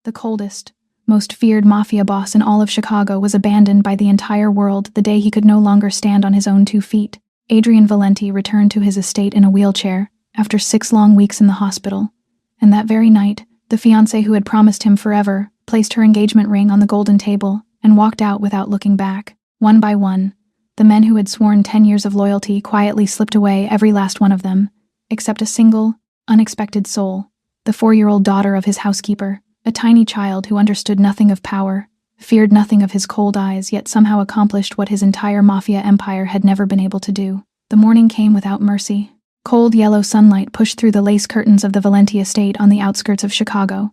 The coldest, most feared mafia boss in all of Chicago was abandoned by the entire world the day he could no longer stand on his own 2 feet. Adrian Valenti returned to his estate in a wheelchair after 6 long weeks in the hospital, and that very night, the fiancée who had promised him forever placed her engagement ring on the golden table and walked out without looking back. One by one, the men who had sworn 10 years of loyalty quietly slipped away, every last one of them, except a single, unexpected soul, the 4-year-old daughter of his housekeeper. A tiny child who understood nothing of power, feared nothing of his cold eyes, yet somehow accomplished what his entire mafia empire had never been able to do. The morning came without mercy. Cold yellow sunlight pushed through the lace curtains of the Valenti estate on the outskirts of Chicago,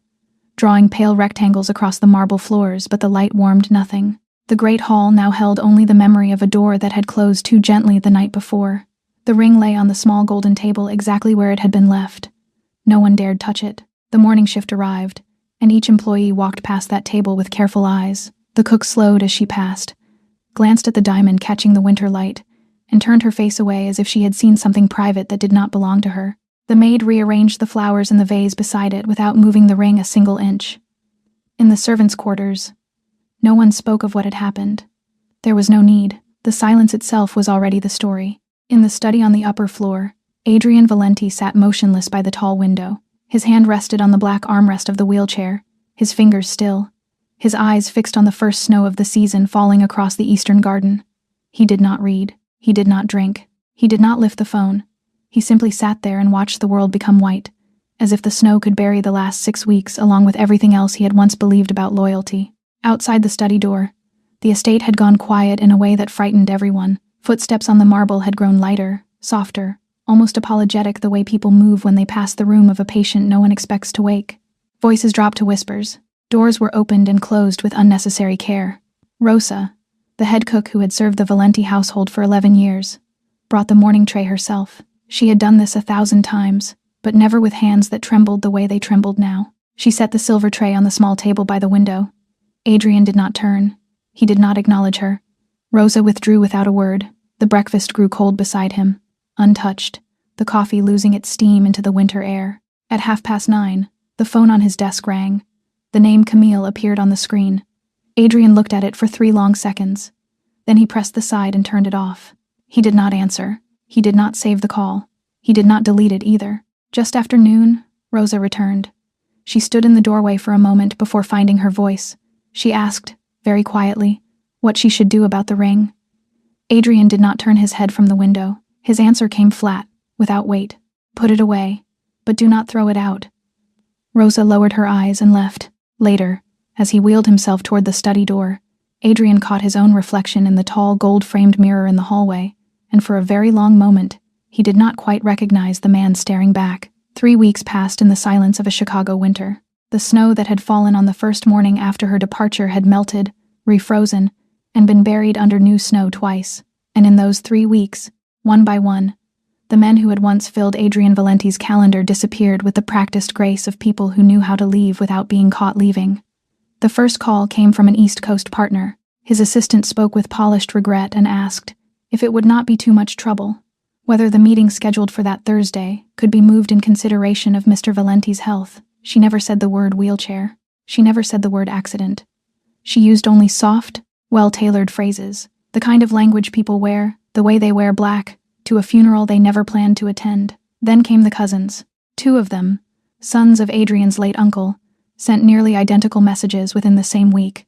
drawing pale rectangles across the marble floors, but the light warmed nothing. The great hall now held only the memory of a door that had closed too gently the night before. The ring lay on the small golden table exactly where it had been left. No one dared touch it. The morning shift arrived, and each employee walked past that table with careful eyes. The cook slowed as she passed, glanced at the diamond catching the winter light, and turned her face away as if she had seen something private that did not belong to her. The maid rearranged the flowers in the vase beside it without moving the ring a single inch. In the servants' quarters, no one spoke of what had happened. There was no need. The silence itself was already the story. In the study on the upper floor, Adrian Valenti sat motionless by the tall window. His hand rested on the black armrest of the wheelchair, his fingers still, his eyes fixed on the first snow of the season falling across the eastern garden. He did not read. He did not drink. He did not lift the phone. He simply sat there and watched the world become white, as if the snow could bury the last 6 weeks along with everything else he had once believed about loyalty. Outside the study door, the estate had gone quiet in a way that frightened everyone. Footsteps on the marble had grown lighter, softer, almost apologetic, the way people move when they pass the room of a patient no one expects to wake. Voices dropped to whispers. Doors were opened and closed with unnecessary care. Rosa, the head cook who had served the Valenti household for 11 years, brought the morning tray herself. She had done this 1,000 times, but never with hands that trembled the way they trembled now. She set the silver tray on the small table by the window. Adrian did not turn. He did not acknowledge her. Rosa withdrew without a word. The breakfast grew cold beside him, untouched, the coffee losing its steam into the winter air. At 9:30, the phone on his desk rang. The name Camille appeared on the screen. Adrian looked at it for 3 long seconds. Then he pressed the side and turned it off. He did not answer. He did not save the call. He did not delete it either. Just after noon, Rosa returned. She stood in the doorway for a moment before finding her voice. She asked, very quietly, what she should do about the ring. Adrian did not turn his head from the window. His answer came flat, without weight. Put it away, but do not throw it out. Rosa lowered her eyes and left. Later, as he wheeled himself toward the study door, Adrian caught his own reflection in the tall gold-framed mirror in the hallway, and for a very long moment, he did not quite recognize the man staring back. 3 weeks passed in the silence of a Chicago winter. The snow that had fallen on the first morning after her departure had melted, refrozen, and been buried under new snow twice. And in those 3 weeks, one by one, the men who had once filled Adrian Valenti's calendar disappeared with the practiced grace of people who knew how to leave without being caught leaving. The first call came from an East Coast partner. His assistant spoke with polished regret and asked if it would not be too much trouble, whether the meeting scheduled for that Thursday could be moved in consideration of Mr. Valenti's health. She never said the word wheelchair. She never said the word accident. She used only soft, well-tailored phrases, the kind of language people wear, the way they wear black, to a funeral they never planned to attend. Then came the cousins. 2 of them, sons of Adrian's late uncle, sent nearly identical messages within the same week.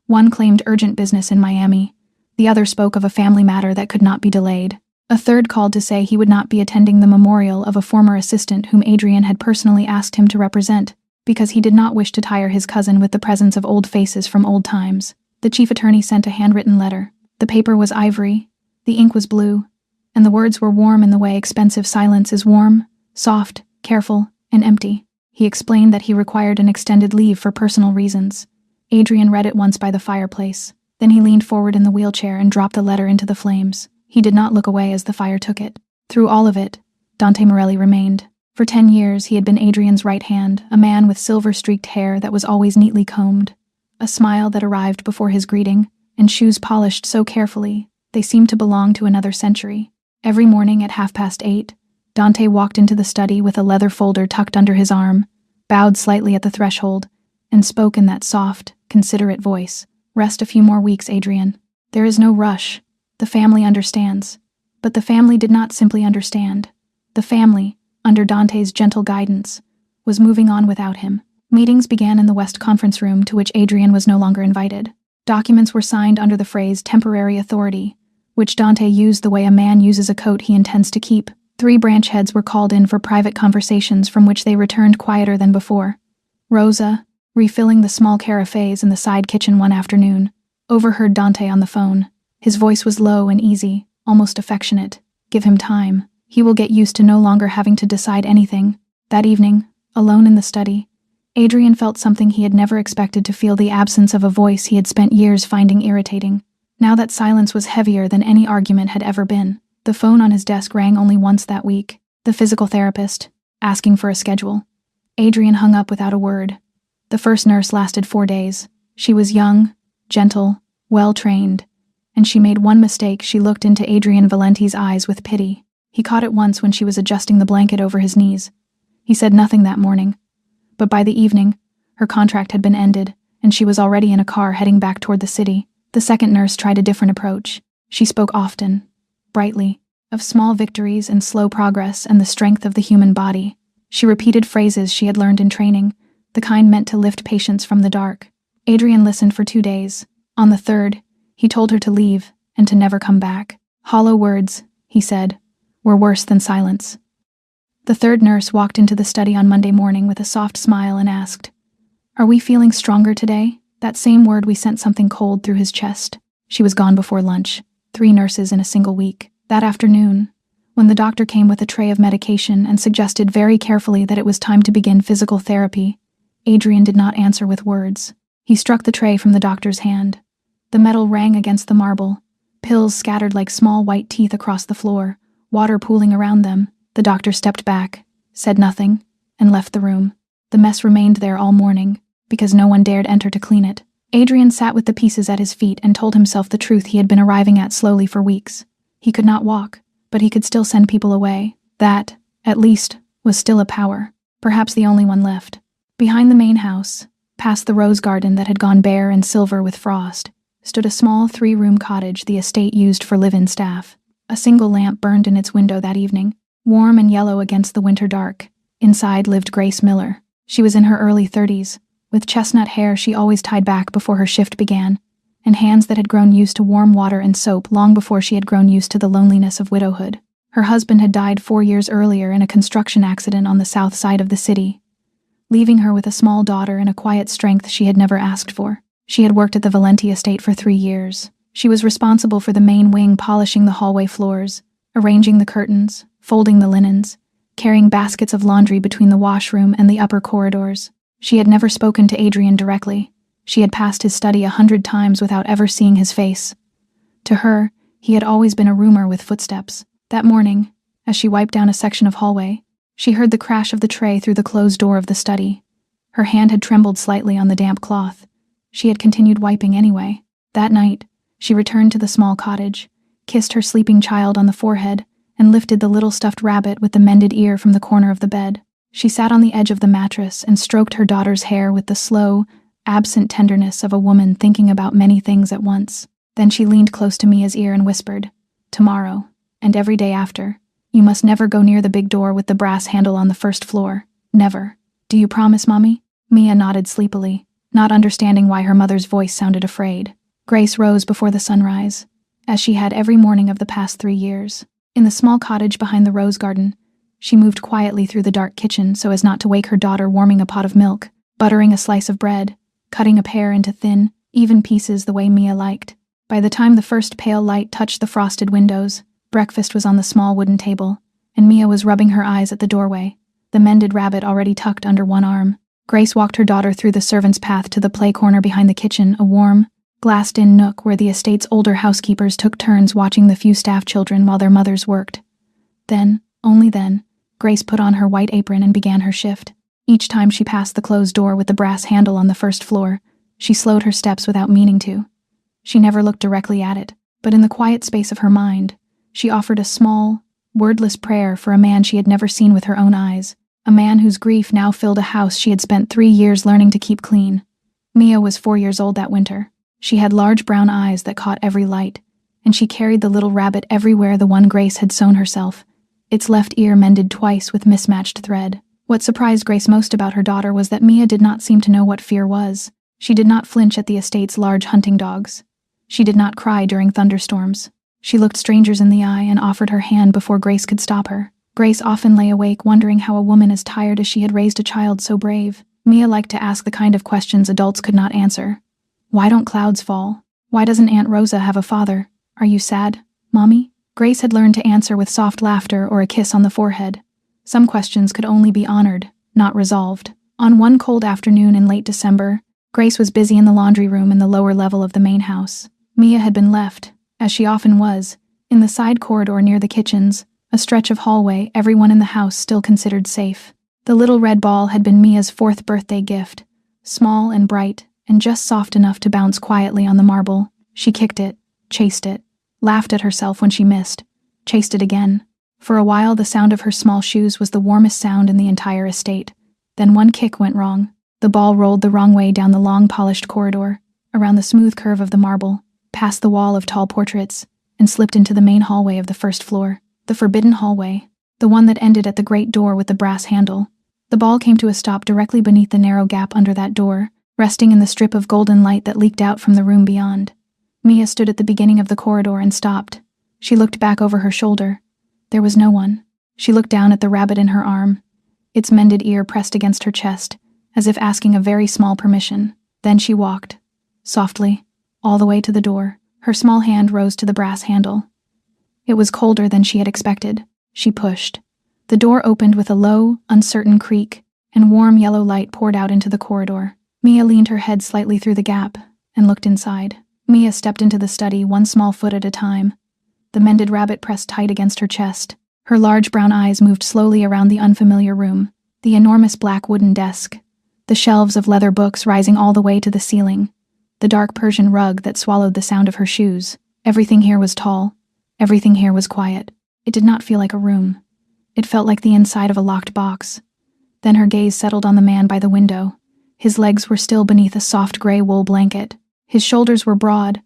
One claimed urgent business in Miami. The other spoke of a family matter that could not be delayed. A third called to say he would not be attending the memorial of a former assistant whom Adrian had personally asked him to represent, because he did not wish to tire his cousin with the presence of old faces from old times. The chief attorney sent a handwritten letter. The paper was ivory, the ink was blue, and the words were warm in the way expensive silence is warm, soft, careful, and empty. He explained that he required an extended leave for personal reasons. Adrian read it once by the fireplace. Then he leaned forward in the wheelchair and dropped the letter into the flames. He did not look away as the fire took it. Through all of it, Dante Morelli remained. For 10 years, he had been Adrian's right hand, a man with silver-streaked hair that was always neatly combed, a smile that arrived before his greeting, and shoes polished so carefully they seemed to belong to another century. Every morning at 8:30, Dante walked into the study with a leather folder tucked under his arm, bowed slightly at the threshold, and spoke in that soft, considerate voice. "Rest a few more weeks, Adrian. There is no rush. The family understands." But the family did not simply understand. The family, under Dante's gentle guidance, was moving on without him. Meetings began in the West Conference Room, to which Adrian was no longer invited. Documents were signed under the phrase temporary authority, which Dante used the way a man uses a coat he intends to keep. 3 branch heads were called in for private conversations from which they returned quieter than before. Rosa, refilling the small carafes in the side kitchen one afternoon, overheard Dante on the phone. His voice was low and easy, almost affectionate. "Give him time. He will get used to no longer having to decide anything." That evening, alone in the study, Adrian felt something he had never expected to feel: the absence of a voice he had spent years finding irritating. Now that silence was heavier than any argument had ever been. The phone on his desk rang only once that week. The physical therapist, asking for a schedule. Adrian hung up without a word. The first nurse lasted 4 days. She was young, gentle, well-trained, and she made one mistake. She looked into Adrian Valenti's eyes with pity. He caught it once when she was adjusting the blanket over his knees. He said nothing that morning, but by the evening, her contract had been ended, and she was already in a car heading back toward the city. The second nurse tried a different approach. She spoke often, brightly, of small victories and slow progress and the strength of the human body. She repeated phrases she had learned in training, the kind meant to lift patients from the dark. Adrian listened for 2 days. On the third, he told her to leave and to never come back. Hollow words, he said, were worse than silence. The third nurse walked into the study on Monday morning with a soft smile and asked, "Are we feeling stronger today?" That same word we sent something cold through his chest. She was gone before lunch. 3 nurses in a single week. That afternoon, when the doctor came with a tray of medication and suggested very carefully that it was time to begin physical therapy, Adrian did not answer with words. He struck the tray from the doctor's hand. The metal rang against the marble, pills scattered like small white teeth across the floor, water pooling around them. The doctor stepped back, said nothing, and left the room. The mess remained there all morning, because no one dared enter to clean it. Adrian sat with the pieces at his feet and told himself the truth he had been arriving at slowly for weeks. He could not walk, but he could still send people away. That, at least, was still a power, perhaps the only one left. Behind the main house, past the rose garden that had gone bare and silver with frost, stood a small 3-room cottage the estate used for live-in staff. A single lamp burned in its window that evening, warm and yellow against the winter dark. Inside lived Grace Miller. She was in her early 30s, with chestnut hair she always tied back before her shift began, and hands that had grown used to warm water and soap long before she had grown used to the loneliness of widowhood. Her husband had died 4 years earlier in a construction accident on the south side of the city, leaving her with a small daughter and a quiet strength she had never asked for. She had worked at the Valenti estate for 3 years. She was responsible for the main wing, polishing the hallway floors, arranging the curtains, folding the linens, carrying baskets of laundry between the washroom and the upper corridors. She had never spoken to Adrian directly. She had passed his study 100 times without ever seeing his face. To her, he had always been a roomer with footsteps. That morning, as she wiped down a section of hallway, she heard the crash of the tray through the closed door of the study. Her hand had trembled slightly on the damp cloth. She had continued wiping anyway. That night, she returned to the small cottage, kissed her sleeping child on the forehead, and lifted the little stuffed rabbit with the mended ear from the corner of the bed. She sat on the edge of the mattress and stroked her daughter's hair with the slow, absent tenderness of a woman thinking about many things at once. Then she leaned close to Mia's ear and whispered, "Tomorrow, and every day after, you must never go near the big door with the brass handle on the first floor. Never. Do you promise, Mommy?" Mia nodded sleepily, not understanding why her mother's voice sounded afraid. Grace rose before the sunrise, as she had every morning of the past 3 years. In the small cottage behind the rose garden, she moved quietly through the dark kitchen so as not to wake her daughter, warming a pot of milk, buttering a slice of bread, cutting a pear into thin, even pieces the way Mia liked. By the time the first pale light touched the frosted windows, breakfast was on the small wooden table, and Mia was rubbing her eyes at the doorway, the mended rabbit already tucked under one arm. Grace walked her daughter through the servants' path to the play corner behind the kitchen, a warm, glassed-in nook where the estate's older housekeepers took turns watching the few staff children while their mothers worked. Then, only then, Grace put on her white apron and began her shift. Each time she passed the closed door with the brass handle on the first floor, she slowed her steps without meaning to. She never looked directly at it, but in the quiet space of her mind, she offered a small, wordless prayer for a man she had never seen with her own eyes. a man whose grief now filled a house she had spent 3 years learning to keep clean. Mia was 4 years old that winter. She had large brown eyes that caught every light, and she carried the little rabbit everywhere, the one Grace had sewn herself, its left ear mended twice with mismatched thread. What surprised Grace most about her daughter was that Mia did not seem to know what fear was. She did not flinch at the estate's large hunting dogs. She did not cry during thunderstorms. She looked strangers in the eye and offered her hand before Grace could stop her. Grace often lay awake wondering how a woman as tired as she had raised a child so brave. Mia liked to ask the kind of questions adults could not answer. Why don't clouds fall? Why doesn't Aunt Rosa have a father? Are you sad, Mommy? Grace had learned to answer with soft laughter or a kiss on the forehead. Some questions could only be honored, not resolved. On one cold afternoon in late December, Grace was busy in the laundry room in the lower level of the main house. Mia had been left, as she often was, in the side corridor near the kitchens, a stretch of hallway everyone in the house still considered safe. The little red ball had been Mia's 4th birthday gift, small and bright, and just soft enough to bounce quietly on the marble. She kicked it, chased it, laughed at herself when she missed, chased it again. For a while the sound of her small shoes was the warmest sound in the entire estate. Then one kick went wrong. The ball rolled the wrong way down the long polished corridor, around the smooth curve of the marble, past the wall of tall portraits, and slipped into the main hallway of the first floor. The forbidden hallway, the one that ended at the great door with the brass handle. The ball came to a stop directly beneath the narrow gap under that door, resting in the strip of golden light that leaked out from the room beyond. Mia stood at the beginning of the corridor and stopped. She looked back over her shoulder. There was no one. She looked down at the rabbit in her arm, its mended ear pressed against her chest, as if asking a very small permission. Then she walked, softly, all the way to the door. Her small hand rose to the brass handle. It was colder than she had expected. She pushed. The door opened with a low, uncertain creak, and warm yellow light poured out into the corridor. Mia leaned her head slightly through the gap and looked inside. Mia stepped into the study, one small foot at a time. The mended rabbit pressed tight against her chest. Her large brown eyes moved slowly around the unfamiliar room. The enormous black wooden desk, the shelves of leather books rising all the way to the ceiling, the dark Persian rug that swallowed the sound of her shoes. Everything here was tall. Everything here was quiet. It did not feel like a room. It felt like the inside of a locked box. Then her gaze settled on the man by the window. His legs were still beneath a soft gray wool blanket. His shoulders were broad,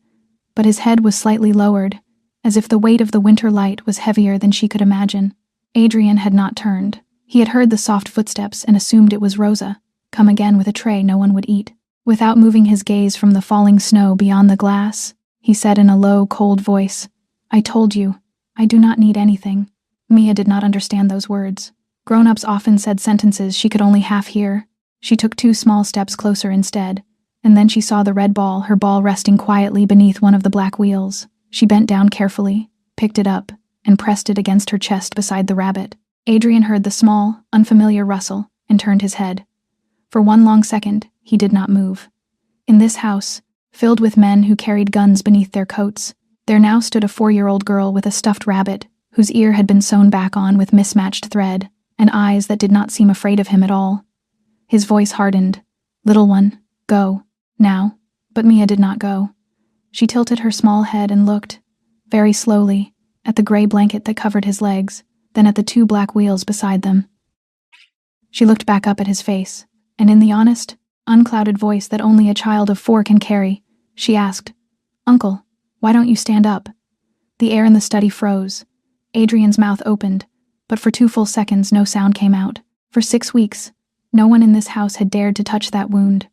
but his head was slightly lowered, as if the weight of the winter light was heavier than she could imagine. Adrian had not turned. He had heard the soft footsteps and assumed it was Rosa, come again with a tray no one would eat. Without moving his gaze from the falling snow beyond the glass, he said in a low, cold voice, "I told you, I do not need anything." Mia did not understand those words. Grown-ups often said sentences she could only half hear. She took 2 small steps closer instead, and then she saw the red ball, her ball resting quietly beneath one of the black wheels. She bent down carefully, picked it up, and pressed it against her chest beside the rabbit. Adrian heard the small, unfamiliar rustle and turned his head. For one long second, he did not move. In this house, filled with men who carried guns beneath their coats, there now stood a 4-year-old girl with a stuffed rabbit, whose ear had been sewn back on with mismatched thread, and eyes that did not seem afraid of him at all. His voice hardened. "Little one, go, now." But Mia did not go. She tilted her small head and looked, very slowly, at the gray blanket that covered his legs, then at the 2 black wheels beside them. She looked back up at his face, and in the honest, unclouded voice that only a child of 4 can carry, she asked, "Uncle, why don't you stand up?" The air in the study froze. Adrian's mouth opened, but for 2 full seconds no sound came out. For 6 weeks, no one in this house had dared to touch that wound.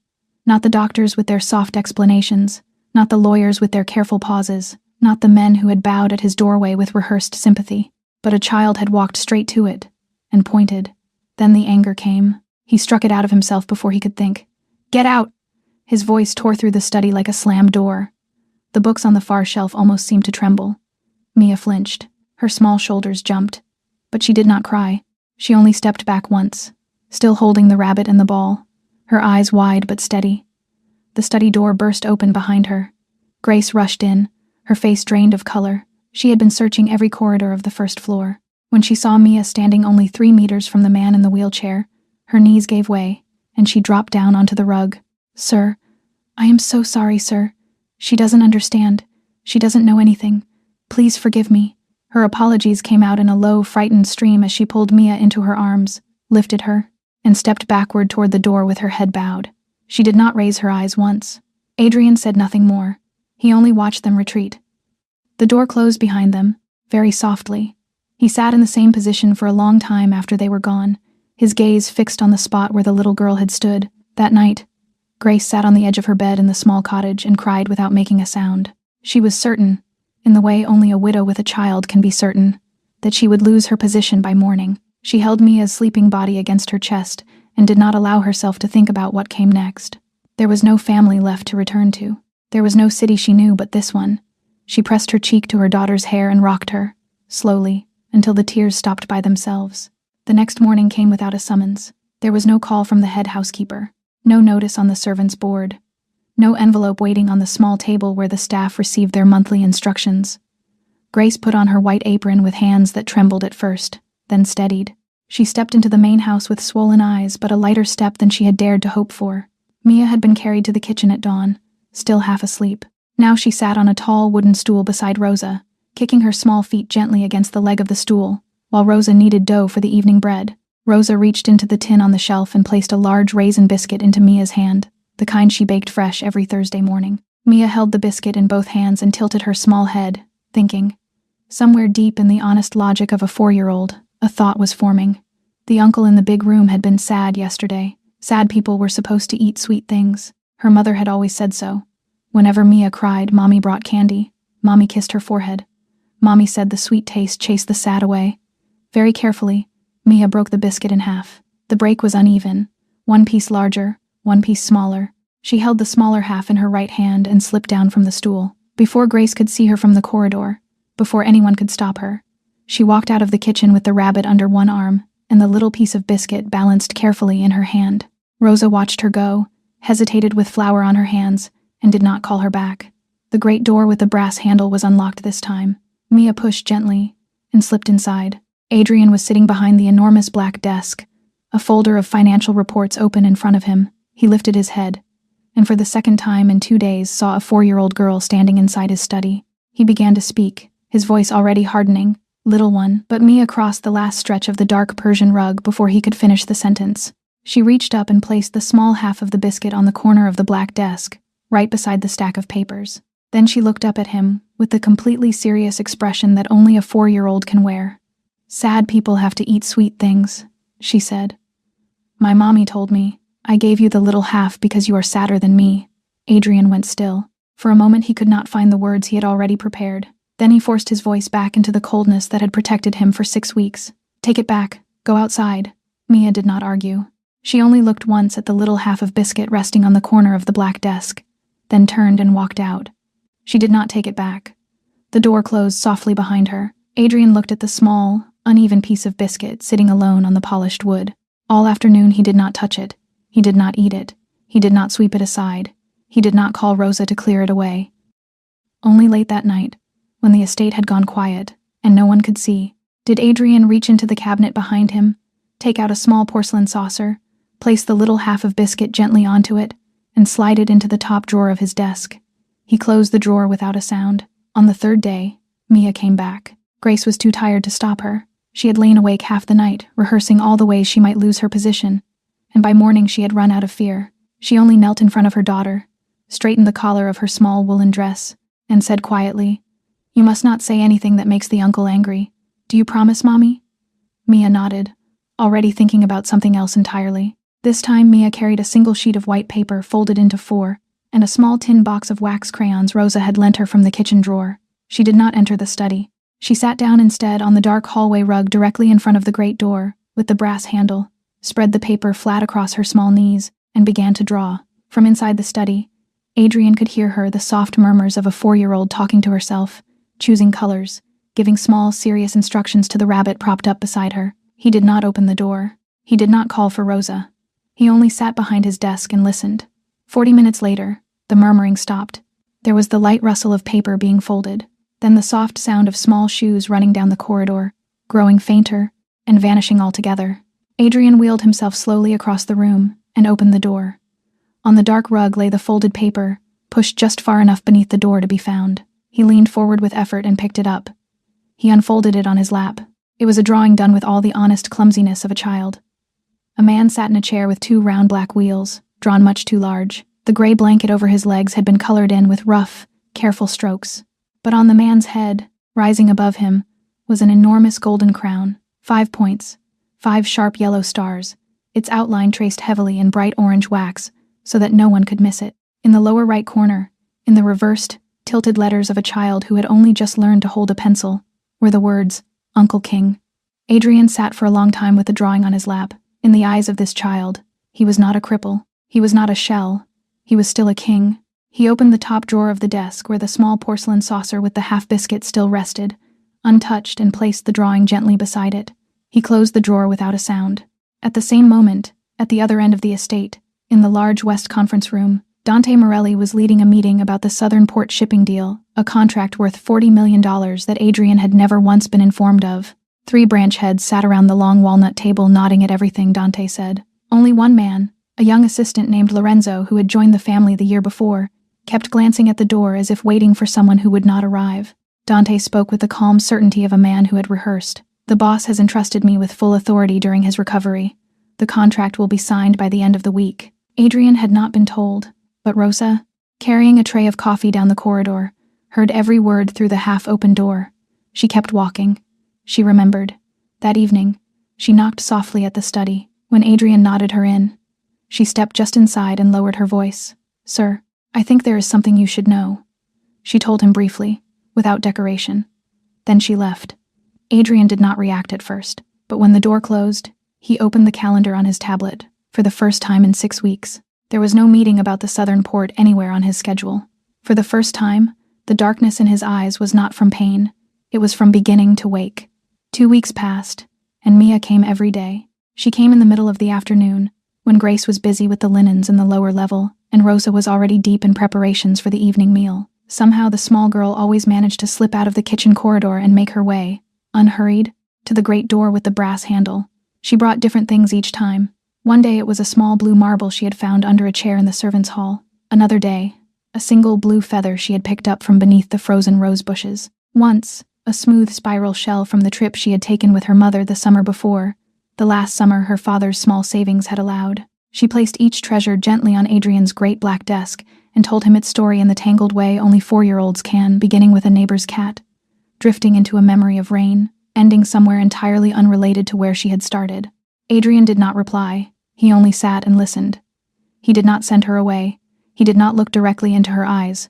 Not the doctors with their soft explanations, not the lawyers with their careful pauses, not the men who had bowed at his doorway with rehearsed sympathy, but a child had walked straight to it and pointed. Then the anger came. He struck it out of himself before he could think. "Get out!" His voice tore through the study like a slammed door. The books on the far shelf almost seemed to tremble. Mia flinched. Her small shoulders jumped. But she did not cry. She only stepped back once, still holding the rabbit and the ball, her eyes wide but steady. The study door burst open behind her. Grace rushed in, her face drained of color. She had been searching every corridor of the first floor. When she saw Mia standing only 3 meters from the man in the wheelchair, her knees gave way, and she dropped down onto the rug. "Sir, I am so sorry, sir. She doesn't understand. She doesn't know anything. Please forgive me." Her apologies came out in a low, frightened stream as she pulled Mia into her arms. lifted her, and stepped backward toward the door with her head bowed. She did not raise her eyes once. Adrian said nothing more. He only watched them retreat. The door closed behind them, very softly. He sat in the same position for a long time after they were gone, his gaze fixed on the spot where the little girl had stood. That night, Grace sat on the edge of her bed in the small cottage and cried without making a sound. She was certain, in the way only a widow with a child can be certain, that she would lose her position by morning. She held Mia's sleeping body against her chest and did not allow herself to think about what came next. There was no family left to return to. There was no city she knew but this one. She pressed her cheek to her daughter's hair and rocked her, slowly, until the tears stopped by themselves. The next morning came without a summons. There was no call from the head housekeeper, no notice on the servants' board, no envelope waiting on the small table where the staff received their monthly instructions. Grace put on her white apron with hands that trembled at first, then steadied. She stepped into the main house with swollen eyes, but a lighter step than she had dared to hope for. Mia had been carried to the kitchen at dawn, still half asleep. Now she sat on a tall wooden stool beside Rosa, kicking her small feet gently against the leg of the stool, while Rosa kneaded dough for the evening bread. Rosa reached into the tin on the shelf and placed a large raisin biscuit into Mia's hand, the kind she baked fresh every Thursday morning. Mia held the biscuit in both hands and tilted her small head, thinking. Somewhere deep in the honest logic of a 4-year-old, a thought was forming. The uncle in the big room had been sad yesterday. Sad people were supposed to eat sweet things. Her mother had always said so. Whenever Mia cried, Mommy brought candy. Mommy kissed her forehead. Mommy said the sweet taste chased the sad away. Very carefully, Mia broke the biscuit in half. The break was uneven, one piece larger, one piece smaller. She held the smaller half in her right hand and slipped down from the stool. Before Grace could see her from the corridor, before anyone could stop her, she walked out of the kitchen with the rabbit under one arm and the little piece of biscuit balanced carefully in her hand. Rosa watched her go, hesitated with flour on her hands, and did not call her back. The great door with the brass handle was unlocked this time. Mia pushed gently and slipped inside. Adrian was sitting behind the enormous black desk, a folder of financial reports open in front of him. He lifted his head, and for the second time in 2 days saw a 4-year-old girl standing inside his study. He began to speak, his voice already hardening. Little one, but Mia crossed the last stretch of the dark Persian rug before he could finish the sentence. She reached up and placed the small half of the biscuit on the corner of the black desk, right beside the stack of papers. Then she looked up at him with the completely serious expression that only a 4-year-old can wear. Sad people have to eat sweet things, she said. My mommy told me, I gave you the little half because you are sadder than me. Adrian went still. For a moment he could not find the words he had already prepared. Then he forced his voice back into the coldness that had protected him for 6 weeks. Take it back. Go outside. Mia did not argue. She only looked once at the little half of biscuit resting on the corner of the black desk, then turned and walked out. She did not take it back. The door closed softly behind her. Adrian looked at the small, uneven piece of biscuit sitting alone on the polished wood. All afternoon he did not touch it. He did not eat it. He did not sweep it aside. He did not call Rosa to clear it away. Only late that night, when the estate had gone quiet and no one could see, did Adrian reach into the cabinet behind him, take out a small porcelain saucer, place the little half of biscuit gently onto it, and slide it into the top drawer of his desk. He closed the drawer without a sound. On the 3rd day, Mia came back. Grace was too tired to stop her. She had lain awake half the night, rehearsing all the ways she might lose her position, and by morning she had run out of fear. She only knelt in front of her daughter, straightened the collar of her small woolen dress, and said quietly, You must not say anything that makes the uncle angry. Do you promise, Mommy? Mia nodded, already thinking about something else entirely. This time Mia carried a single sheet of white paper folded into 4, and a small tin box of wax crayons Rosa had lent her from the kitchen drawer. She did not enter the study. She sat down instead on the dark hallway rug directly in front of the great door, with the brass handle, spread the paper flat across her small knees, and began to draw. From inside the study, Adrian could hear her the soft murmurs of a 4-year-old talking to herself, choosing colors, giving small, serious instructions to the rabbit propped up beside her. He did not open the door. He did not call for Rosa. He only sat behind his desk and listened. 40 minutes later, the murmuring stopped. There was the light rustle of paper being folded, then the soft sound of small shoes running down the corridor, growing fainter and vanishing altogether. Adrian wheeled himself slowly across the room and opened the door. On the dark rug lay the folded paper, pushed just far enough beneath the door to be found. He leaned forward with effort and picked it up. He unfolded it on his lap. It was a drawing done with all the honest clumsiness of a child. A man sat in a chair with two round black wheels, drawn much too large. The gray blanket over his legs had been colored in with rough, careful strokes. But on the man's head, rising above him, was an enormous golden crown, 5 points, 5 sharp yellow stars, its outline traced heavily in bright orange wax so that no one could miss it. In the lower right corner, in the reversed, tilted letters of a child who had only just learned to hold a pencil, were the words, Uncle King. Adrian sat for a long time with the drawing on his lap. In the eyes of this child, he was not a cripple, he was not a shell, he was still a king. He opened the top drawer of the desk where the small porcelain saucer with the half-biscuit still rested, untouched, and placed the drawing gently beside it. He closed the drawer without a sound. At the same moment, at the other end of the estate, in the large West conference room, Dante Morelli was leading a meeting about the Southern Port shipping deal, a contract worth $40 million that Adrian had never once been informed of. 3 branch heads sat around the long walnut table nodding at everything Dante said. Only one man, a young assistant named Lorenzo who had joined the family the year before, kept glancing at the door as if waiting for someone who would not arrive. Dante spoke with the calm certainty of a man who had rehearsed. The boss has entrusted me with full authority during his recovery. The contract will be signed by the end of the week. Adrian had not been told, but Rosa, carrying a tray of coffee down the corridor, heard every word through the half-open door. She kept walking. She remembered. That evening, she knocked softly at the study. When Adrian nodded her in, she stepped just inside and lowered her voice. Sir, I think there is something you should know. She told him briefly, without decoration. Then she left. Adrian did not react at first, but when the door closed, he opened the calendar on his tablet. For the first time in 6 weeks, there was no meeting about the Southern Port anywhere on his schedule. For the first time, the darkness in his eyes was not from pain. It was from beginning to wake. 2 weeks passed, and Mia came every day. She came in the middle of the afternoon, when Grace was busy with the linens in the lower level, and Rosa was already deep in preparations for the evening meal. Somehow the small girl always managed to slip out of the kitchen corridor and make her way, unhurried, to the great door with the brass handle. She brought different things each time. One day it was a small blue marble she had found under a chair in the servants' hall. Another day, a single blue feather she had picked up from beneath the frozen rose bushes. Once, a smooth spiral shell from the trip she had taken with her mother the summer before, the last summer her father's small savings had allowed. She placed each treasure gently on Adrian's great black desk and told him its story in the tangled way only 4-year-olds can, beginning with a neighbor's cat, drifting into a memory of rain, ending somewhere entirely unrelated to where she had started. Adrian did not reply. He only sat and listened. He did not send her away. He did not look directly into her eyes.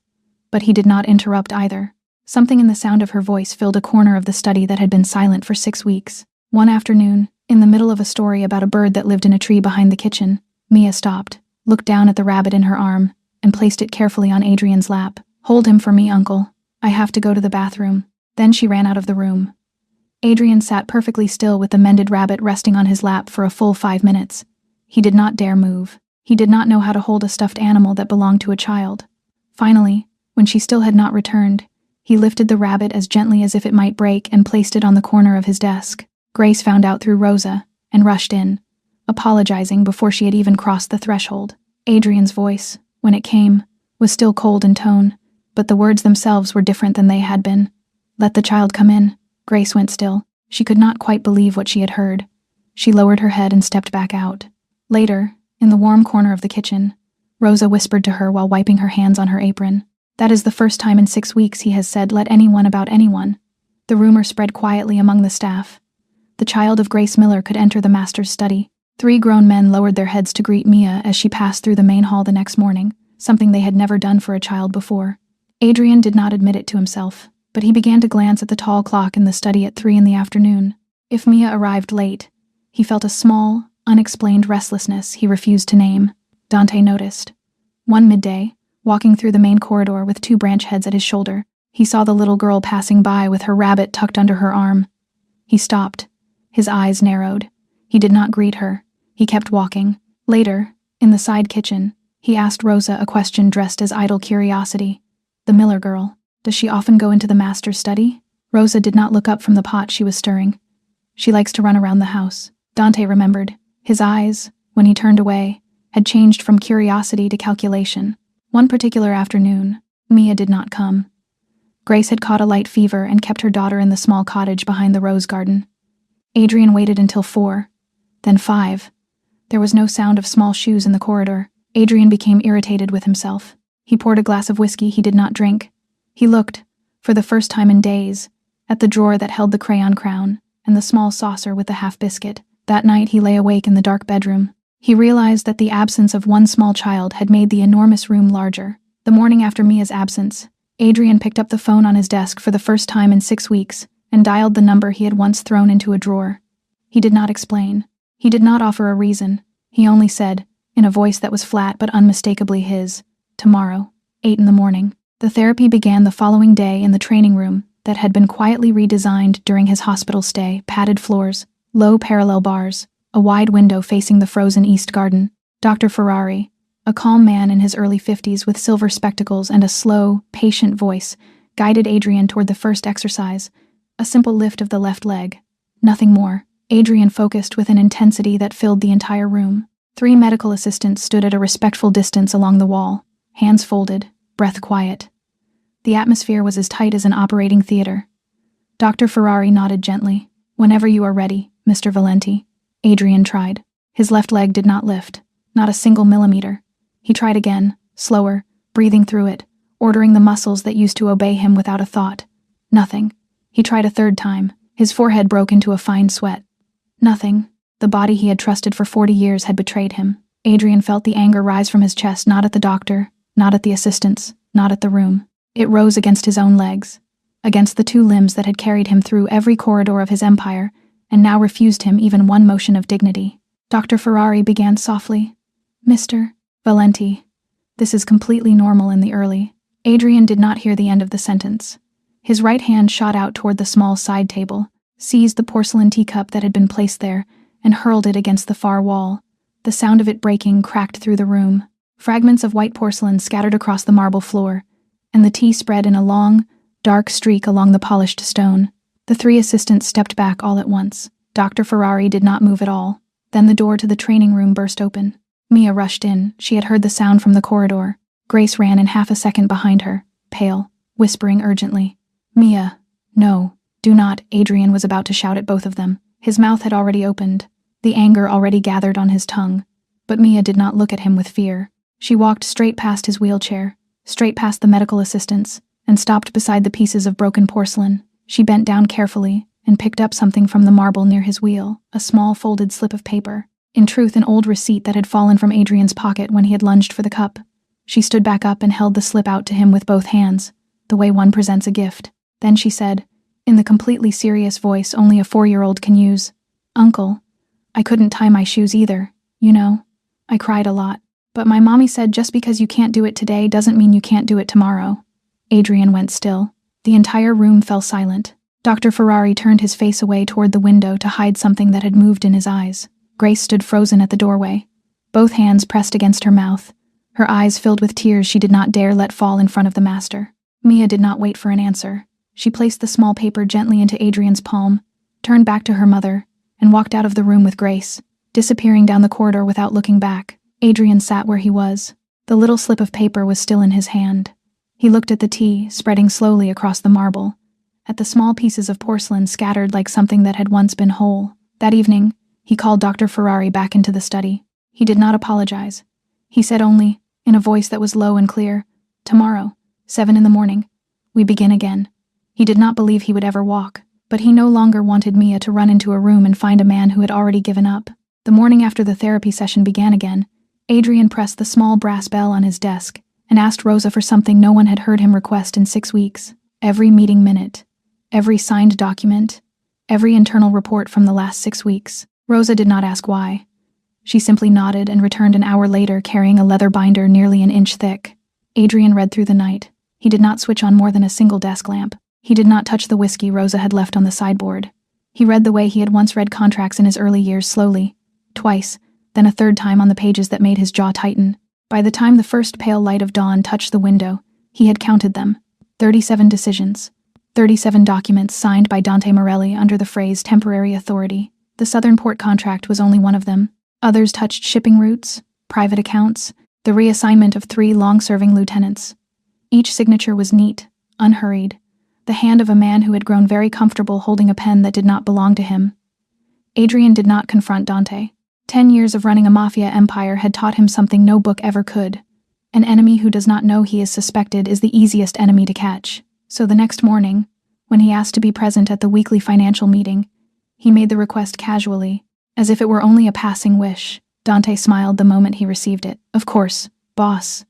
But he did not interrupt either. Something in the sound of her voice filled a corner of the study that had been silent for 6 weeks. One afternoon, in the middle of a story about a bird that lived in a tree behind the kitchen, Mia stopped, looked down at the rabbit in her arm, and placed it carefully on Adrian's lap. Hold him for me, uncle. I have to go to the bathroom. Then she ran out of the room. Adrian sat perfectly still with the mended rabbit resting on his lap for a full 5 minutes. He did not dare move. He did not know how to hold a stuffed animal that belonged to a child. Finally, when she still had not returned, he lifted the rabbit as gently as if it might break and placed it on the corner of his desk. Grace found out through Rosa and rushed in, apologizing before she had even crossed the threshold. Adrian's voice, when it came, was still cold in tone, but the words themselves were different than they had been. Let the child come in. Grace went still. She could not quite believe what she had heard. She lowered her head and stepped back out. Later, in the warm corner of the kitchen, Rosa whispered to her while wiping her hands on her apron. That is the first time in 6 weeks he has said, let anyone about anyone. The rumor spread quietly among the staff. The child of Grace Miller could enter the master's study. 3 grown men lowered their heads to greet Mia as she passed through the main hall the next morning, something they had never done for a child before. Adrian did not admit it to himself, but he began to glance at the tall clock in the study at 3 in the afternoon. If Mia arrived late, he felt a small, unexplained restlessness he refused to name. Dante noticed. One midday, walking through the main corridor with 2 branch heads at his shoulder, he saw the little girl passing by with her rabbit tucked under her arm. He stopped. His eyes narrowed. He did not greet her. He kept walking. Later, in the side kitchen, he asked Rosa a question dressed as idle curiosity. The Miller girl, does she often go into the master's study? Rosa did not look up from the pot she was stirring. She likes to run around the house. Dante remembered. His eyes, when he turned away, had changed from curiosity to calculation. One particular afternoon, Mia did not come. Grace had caught a light fever and kept her daughter in the small cottage behind the rose garden. Adrian waited until 4, then 5. There was no sound of small shoes in the corridor. Adrian became irritated with himself. He poured a glass of whiskey he did not drink. He looked, for the first time in days, at the drawer that held the crayon crown and the small saucer with the half-biscuit. That night he lay awake in the dark bedroom. He realized that the absence of one small child had made the enormous room larger. The morning after Mia's absence, Adrian picked up the phone on his desk for the first time in 6 weeks and dialed the number he had once thrown into a drawer. He did not explain. He did not offer a reason. He only said, in a voice that was flat but unmistakably his, "Tomorrow, 8 in the morning." The therapy began the following day in the training room that had been quietly redesigned during his hospital stay. Padded floors, low parallel bars, a wide window facing the frozen East Garden. Dr. Ferrari, a calm man in his early 50s with silver spectacles and a slow, patient voice, guided Adrian toward the first exercise, a simple lift of the left leg. Nothing more. Adrian focused with an intensity that filled the entire room. 3 medical assistants stood at a respectful distance along the wall, hands folded, breath quiet. The atmosphere was as tight as an operating theater. Dr. Ferrari nodded gently. "Whenever you are ready, Mr. Valenti." Adrian tried. His left leg did not lift, not a single millimeter. He tried again, slower, breathing through it, ordering the muscles that used to obey him without a thought. Nothing. He tried a third time. His forehead broke into a fine sweat. Nothing. The body he had trusted for 40 years had betrayed him. Adrian felt the anger rise from his chest, not at the doctor, not at the assistants, not at the room. It rose against his own legs, against the 2 limbs that had carried him through every corridor of his empire, and now refused him even one motion of dignity. Dr. Ferrari began softly. "Mr. Valenti, this is completely normal in the early." Adrian did not hear the end of the sentence. His right hand shot out toward the small side table, seized the porcelain teacup that had been placed there, and hurled it against the far wall. The sound of it breaking cracked through the room. Fragments of white porcelain scattered across the marble floor, and the tea spread in a long, dark streak along the polished stone. The 3 assistants stepped back all at once. Dr. Ferrari did not move at all. Then the door to the training room burst open. Mia rushed in. She had heard the sound from the corridor. Grace ran in half a second behind her, pale, whispering urgently. "Mia, no, do not." Adrian was about to shout at both of them. His mouth had already opened, the anger already gathered on his tongue. But Mia did not look at him with fear. She walked straight past his wheelchair, straight past the medical assistants, and stopped beside the pieces of broken porcelain. She bent down carefully and picked up something from the marble near his wheel, a small folded slip of paper. In truth, an old receipt that had fallen from Adrian's pocket when he had lunged for the cup. She stood back up and held the slip out to him with both hands, the way one presents a gift. Then she said, in the completely serious voice only a 4-year-old can use, "Uncle, I couldn't tie my shoes either, you know. I cried a lot. But my mommy said just because you can't do it today doesn't mean you can't do it tomorrow." Adrian went still. The entire room fell silent. Dr. Ferrari turned his face away toward the window to hide something that had moved in his eyes. Grace stood frozen at the doorway, both hands pressed against her mouth, her eyes filled with tears she did not dare let fall in front of the master. Mia did not wait for an answer. She placed the small paper gently into Adrian's palm, turned back to her mother, and walked out of the room with Grace, disappearing down the corridor without looking back. Adrian sat where he was. The little slip of paper was still in his hand. He looked at the tea, spreading slowly across the marble, at the small pieces of porcelain scattered like something that had once been whole. That evening, he called Dr. Ferrari back into the study. He did not apologize. He said only, in a voice that was low and clear, "Tomorrow, 7 in the morning, we begin again." He did not believe he would ever walk, but he no longer wanted Mia to run into a room and find a man who had already given up. The morning after the therapy session began again, Adrian pressed the small brass bell on his desk and asked Rosa for something no one had heard him request in 6 weeks. Every meeting minute, every signed document, every internal report from the last 6 weeks. Rosa did not ask why. She simply nodded and returned an hour later carrying a leather binder nearly an inch thick. Adrian read through the night. He did not switch on more than a single desk lamp. He did not touch the whiskey Rosa had left on the sideboard. He read the way he had once read contracts in his early years, slowly, twice, then a third time on the pages that made his jaw tighten. By the time the first pale light of dawn touched the window, he had counted them. 37 decisions. 37 documents signed by Dante Morelli under the phrase temporary authority. The Southern Port contract was only one of them. Others touched shipping routes, private accounts, the reassignment of 3 long-serving lieutenants. Each signature was neat, unhurried, the hand of a man who had grown very comfortable holding a pen that did not belong to him. Adrian did not confront Dante. 10 years of running a mafia empire had taught him something no book ever could. An enemy who does not know he is suspected is the easiest enemy to catch. So the next morning, when he asked to be present at the weekly financial meeting, he made the request casually, as if it were only a passing wish. Dante smiled the moment he received it. "Of course, boss.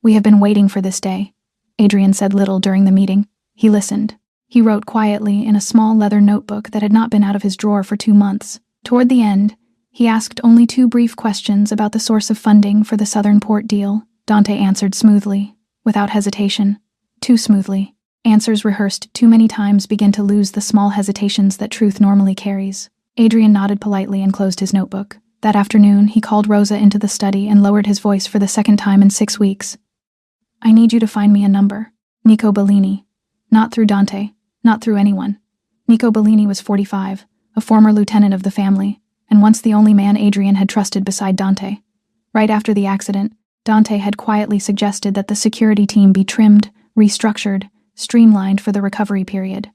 We have been waiting for this day." Adrian said little during the meeting. He listened. He wrote quietly in a small leather notebook that had not been out of his drawer for 2 months. Toward the end, he asked only 2 brief questions about the source of funding for the Southern Port deal. Dante answered smoothly, without hesitation. Too smoothly. Answers rehearsed too many times begin to lose the small hesitations that truth normally carries. Adrian nodded politely and closed his notebook. That afternoon, he called Rosa into the study and lowered his voice for the second time in 6 weeks. "I need you to find me a number. Nico Bellini." Not through Dante. Not through anyone. Nico Bellini was 45, a former lieutenant of the family, and once the only man Adrian had trusted beside Dante. Right after the accident, Dante had quietly suggested that the security team be trimmed, restructured, streamlined for the recovery period.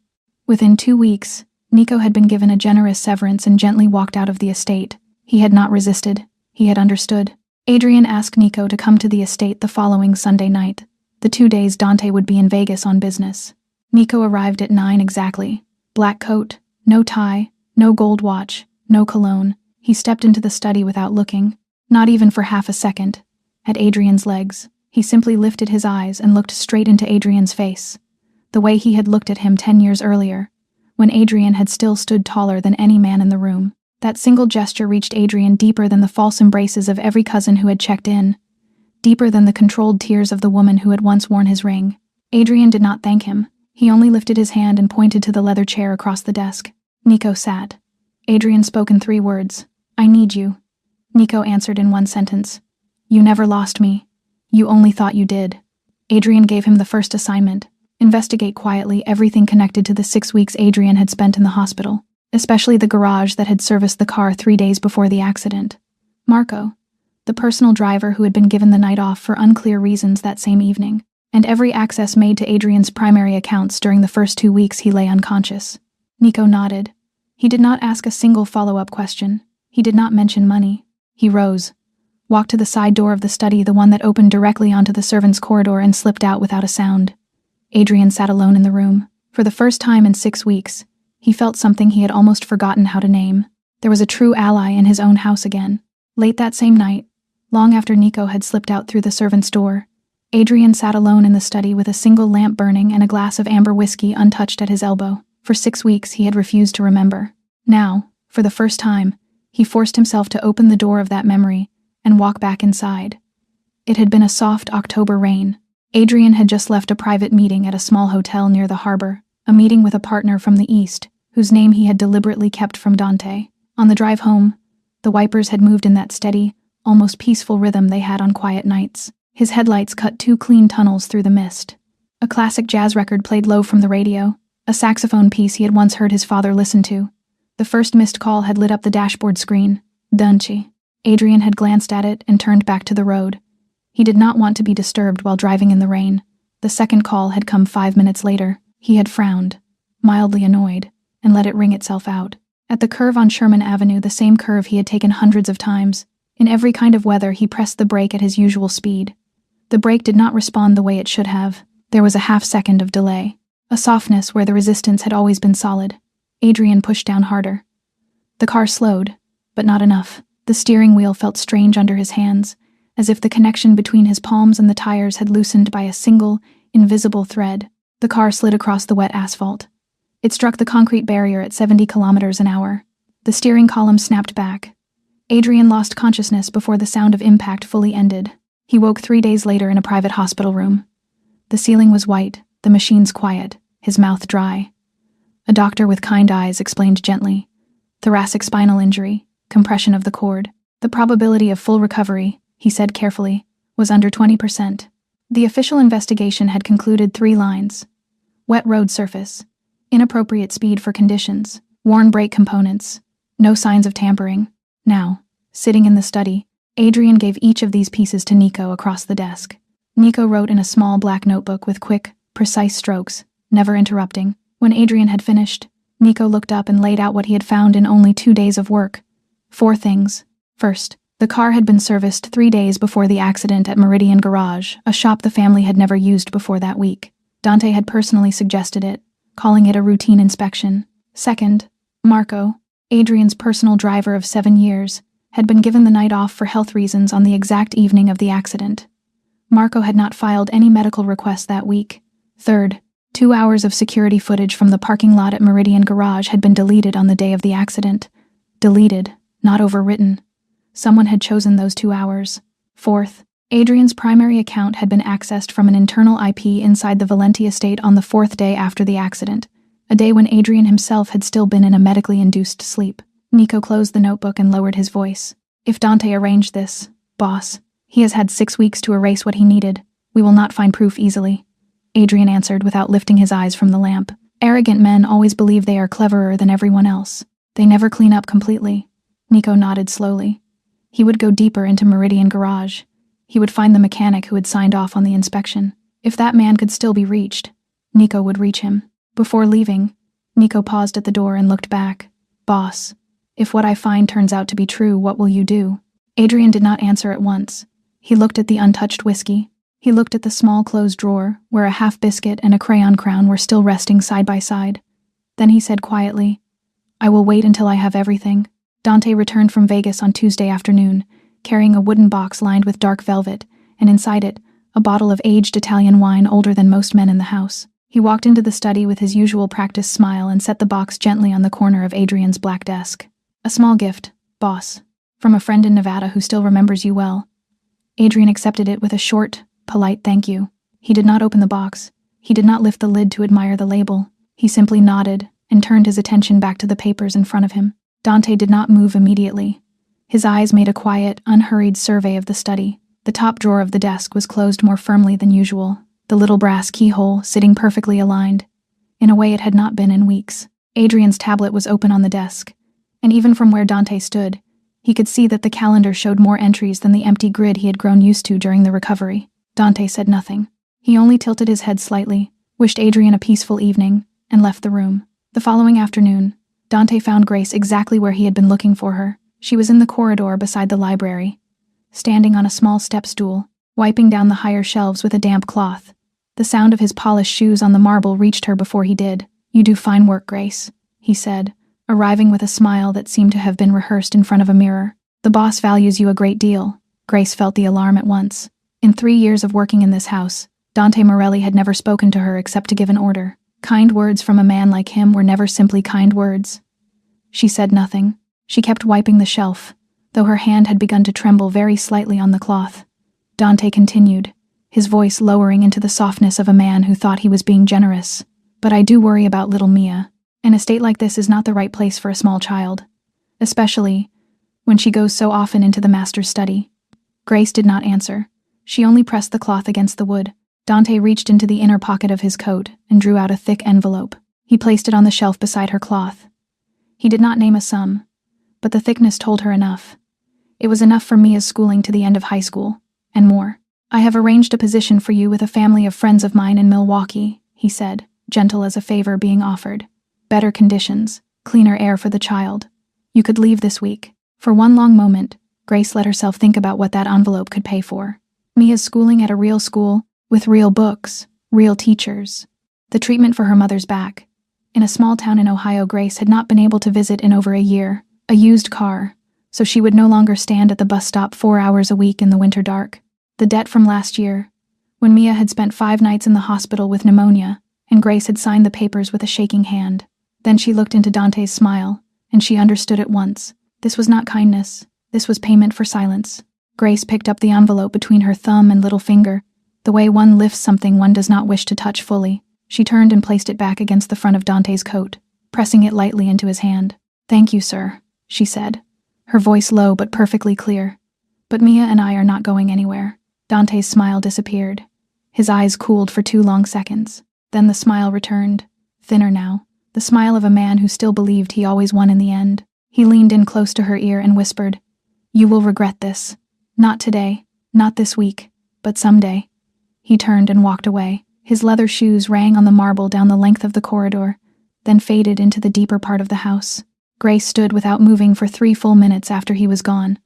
Within 2 weeks, Nico had been given a generous severance and gently walked out of the estate. He had not resisted. He had understood. Adrian asked Nico to come to the estate the following Sunday night, the 2 days Dante would be in Vegas on business. Nico arrived at 9 exactly. Black coat, no tie, no gold watch, no cologne. He stepped into the study without looking, not even for half a second, at Adrian's legs. He simply lifted his eyes and looked straight into Adrian's face, the way he had looked at him 10 years earlier, when Adrian had still stood taller than any man in the room. That single gesture reached Adrian deeper than the false embraces of every cousin who had checked in, deeper than the controlled tears of the woman who had once worn his ring. Adrian did not thank him. He only lifted his hand and pointed to the leather chair across the desk. Nico sat. Adrian spoke in 3 words. "I need you." Nico answered in 1 sentence. "You never lost me. You only thought you did." Adrian gave him the first assignment: investigate quietly everything connected to the 6 weeks Adrian had spent in the hospital, especially the garage that had serviced the car 3 days before the accident. Marco, the personal driver who had been given the night off for unclear reasons that same evening, and every access made to Adrian's primary accounts during the first 2 weeks he lay unconscious. Nico nodded. He did not ask a single follow-up question. He did not mention money. He rose, walked to the side door of the study, the one that opened directly onto the servants' corridor, and slipped out without a sound. Adrian sat alone in the room. For the first time in 6 weeks, he felt something he had almost forgotten how to name. There was a true ally in his own house again. Late that same night, long after Nico had slipped out through the servants' door, Adrian sat alone in the study with a single lamp burning and a glass of amber whiskey untouched at his elbow. For 6 weeks he had refused to remember. Now, for the first time, he forced himself to open the door of that memory and walk back inside. It had been a soft October rain. Adrian had just left a private meeting at a small hotel near the harbor, a meeting with a partner from the East, whose name he had deliberately kept from Dante. On the drive home, the wipers had moved in that steady, almost peaceful rhythm they had on quiet nights. His headlights cut 2 clean tunnels through the mist. A classic jazz record played low from the radio, a saxophone piece he had once heard his father listen to. The first missed call had lit up the dashboard screen. Dante. Adrian had glanced at it and turned back to the road. He did not want to be disturbed while driving in the rain. The second call had come 5 minutes later. He had frowned, mildly annoyed, and let it ring itself out. At the curve on Sherman Avenue, the same curve he had taken hundreds of times, in every kind of weather he pressed the brake at his usual speed. The brake did not respond the way it should have. There was a half-second of delay, a softness where the resistance had always been solid. Adrian pushed down harder. The car slowed, but not enough. The steering wheel felt strange under his hands, as if the connection between his palms and the tires had loosened by a single, invisible thread. The car slid across the wet asphalt. It struck the concrete barrier at 70 kilometers an hour. The steering column snapped back. Adrian lost consciousness before the sound of impact fully ended. He woke 3 days later in a private hospital room. The ceiling was white, the machines quiet, his mouth dry. A doctor with kind eyes explained gently. Thoracic spinal injury, compression of the cord. The probability of full recovery, he said carefully, was under 20%. The official investigation had concluded 3 lines. Wet road surface, inappropriate speed for conditions, worn brake components, no signs of tampering. Now, sitting in the study, Adrian gave each of these pieces to Nico across the desk. Nico wrote in a small black notebook with quick, precise strokes, never interrupting. When Adrian had finished, Nico looked up and laid out what he had found in only 2 days of work. 4 things. First, the car had been serviced 3 days before the accident at Meridian Garage, a shop the family had never used before that week. Dante had personally suggested it, calling it a routine inspection. Second, Marco, Adrian's personal driver of 7 years, had been given the night off for health reasons on the exact evening of the accident. Marco had not filed any medical requests that week. Third, 2 hours of security footage from the parking lot at Meridian Garage had been deleted on the day of the accident. Deleted, not overwritten. Someone had chosen those 2 hours. Fourth, Adrian's primary account had been accessed from an internal IP inside the Valenti estate on the 4th day after the accident, a day when Adrian himself had still been in a medically induced sleep. Nico closed the notebook and lowered his voice. If Dante arranged this, boss, he has had 6 weeks to erase what he needed. We will not find proof easily. Adrian answered without lifting his eyes from the lamp. Arrogant men always believe they are cleverer than everyone else. They never clean up completely. Nico nodded slowly. He would go deeper into Meridian Garage. He would find the mechanic who had signed off on the inspection. If that man could still be reached, Nico would reach him. Before leaving, Nico paused at the door and looked back. Boss, if what I find turns out to be true, what will you do? Adrian did not answer at once. He looked at the untouched whiskey. He looked at the small closed drawer, where a half biscuit and a crayon crown were still resting side by side. Then he said quietly, I will wait until I have everything. Dante returned from Vegas on Tuesday afternoon, carrying a wooden box lined with dark velvet, and inside it, a bottle of aged Italian wine older than most men in the house. He walked into the study with his usual practiced smile and set the box gently on the corner of Adrian's black desk. A small gift, boss, from a friend in Nevada who still remembers you well. Adrian accepted it with a short, polite thank you. He did not open the box. He did not lift the lid to admire the label. He simply nodded and turned his attention back to the papers in front of him. Dante did not move immediately. His eyes made a quiet, unhurried survey of the study. The top drawer of the desk was closed more firmly than usual, the little brass keyhole sitting perfectly aligned, in a way it had not been in weeks. Adrian's tablet was open on the desk, and even from where Dante stood, he could see that the calendar showed more entries than the empty grid he had grown used to during the recovery. Dante said nothing. He only tilted his head slightly, wished Adrian a peaceful evening, and left the room. The following afternoon, Dante found Grace exactly where he had been looking for her. She was in the corridor beside the library, standing on a small step stool, wiping down the higher shelves with a damp cloth. The sound of his polished shoes on the marble reached her before he did. You do fine work, Grace, he said, arriving with a smile that seemed to have been rehearsed in front of a mirror. The boss values you a great deal. Grace felt the alarm at once. In 3 years of working in this house, Dante Morelli had never spoken to her except to give an order. Kind words from a man like him were never simply kind words. She said nothing. She kept wiping the shelf, though her hand had begun to tremble very slightly on the cloth. Dante continued, his voice lowering into the softness of a man who thought he was being generous. But I do worry about little Mia. An estate like this is not the right place for a small child, especially when she goes so often into the master's study. Grace did not answer. She only pressed the cloth against the wood. Dante reached into the inner pocket of his coat and drew out a thick envelope. He placed it on the shelf beside her cloth. He did not name a sum, but the thickness told her enough. It was enough for Mia's schooling to the end of high school, and more. I have arranged a position for you with a family of friends of mine in Milwaukee, he said, gentle as a favor being offered. Better conditions, cleaner air for the child. You could leave this week. For one long moment, Grace let herself think about what that envelope could pay for. Mia's schooling at a real school, with real books, real teachers. The treatment for her mother's back. In a small town in Ohio Grace had not been able to visit in over a year. A used car, so she would no longer stand at the bus stop 4 hours a week in the winter dark. The debt from last year, when Mia had spent 5 nights in the hospital with pneumonia, and Grace had signed the papers with a shaking hand. Then she looked into Dante's smile, and she understood at once. This was not kindness. This was payment for silence. Grace picked up the envelope between her thumb and little finger, the way one lifts something one does not wish to touch fully. She turned and placed it back against the front of Dante's coat, pressing it lightly into his hand. Thank you, sir, she said, her voice low but perfectly clear. But Mia and I are not going anywhere. Dante's smile disappeared. His eyes cooled for 2 long seconds. Then the smile returned, thinner now, the smile of a man who still believed he always won in the end. He leaned in close to her ear and whispered, You will regret this. Not today, not this week, but someday. He turned and walked away. His leather shoes rang on the marble down the length of the corridor, then faded into the deeper part of the house. Grace stood without moving for 3 full minutes after he was gone,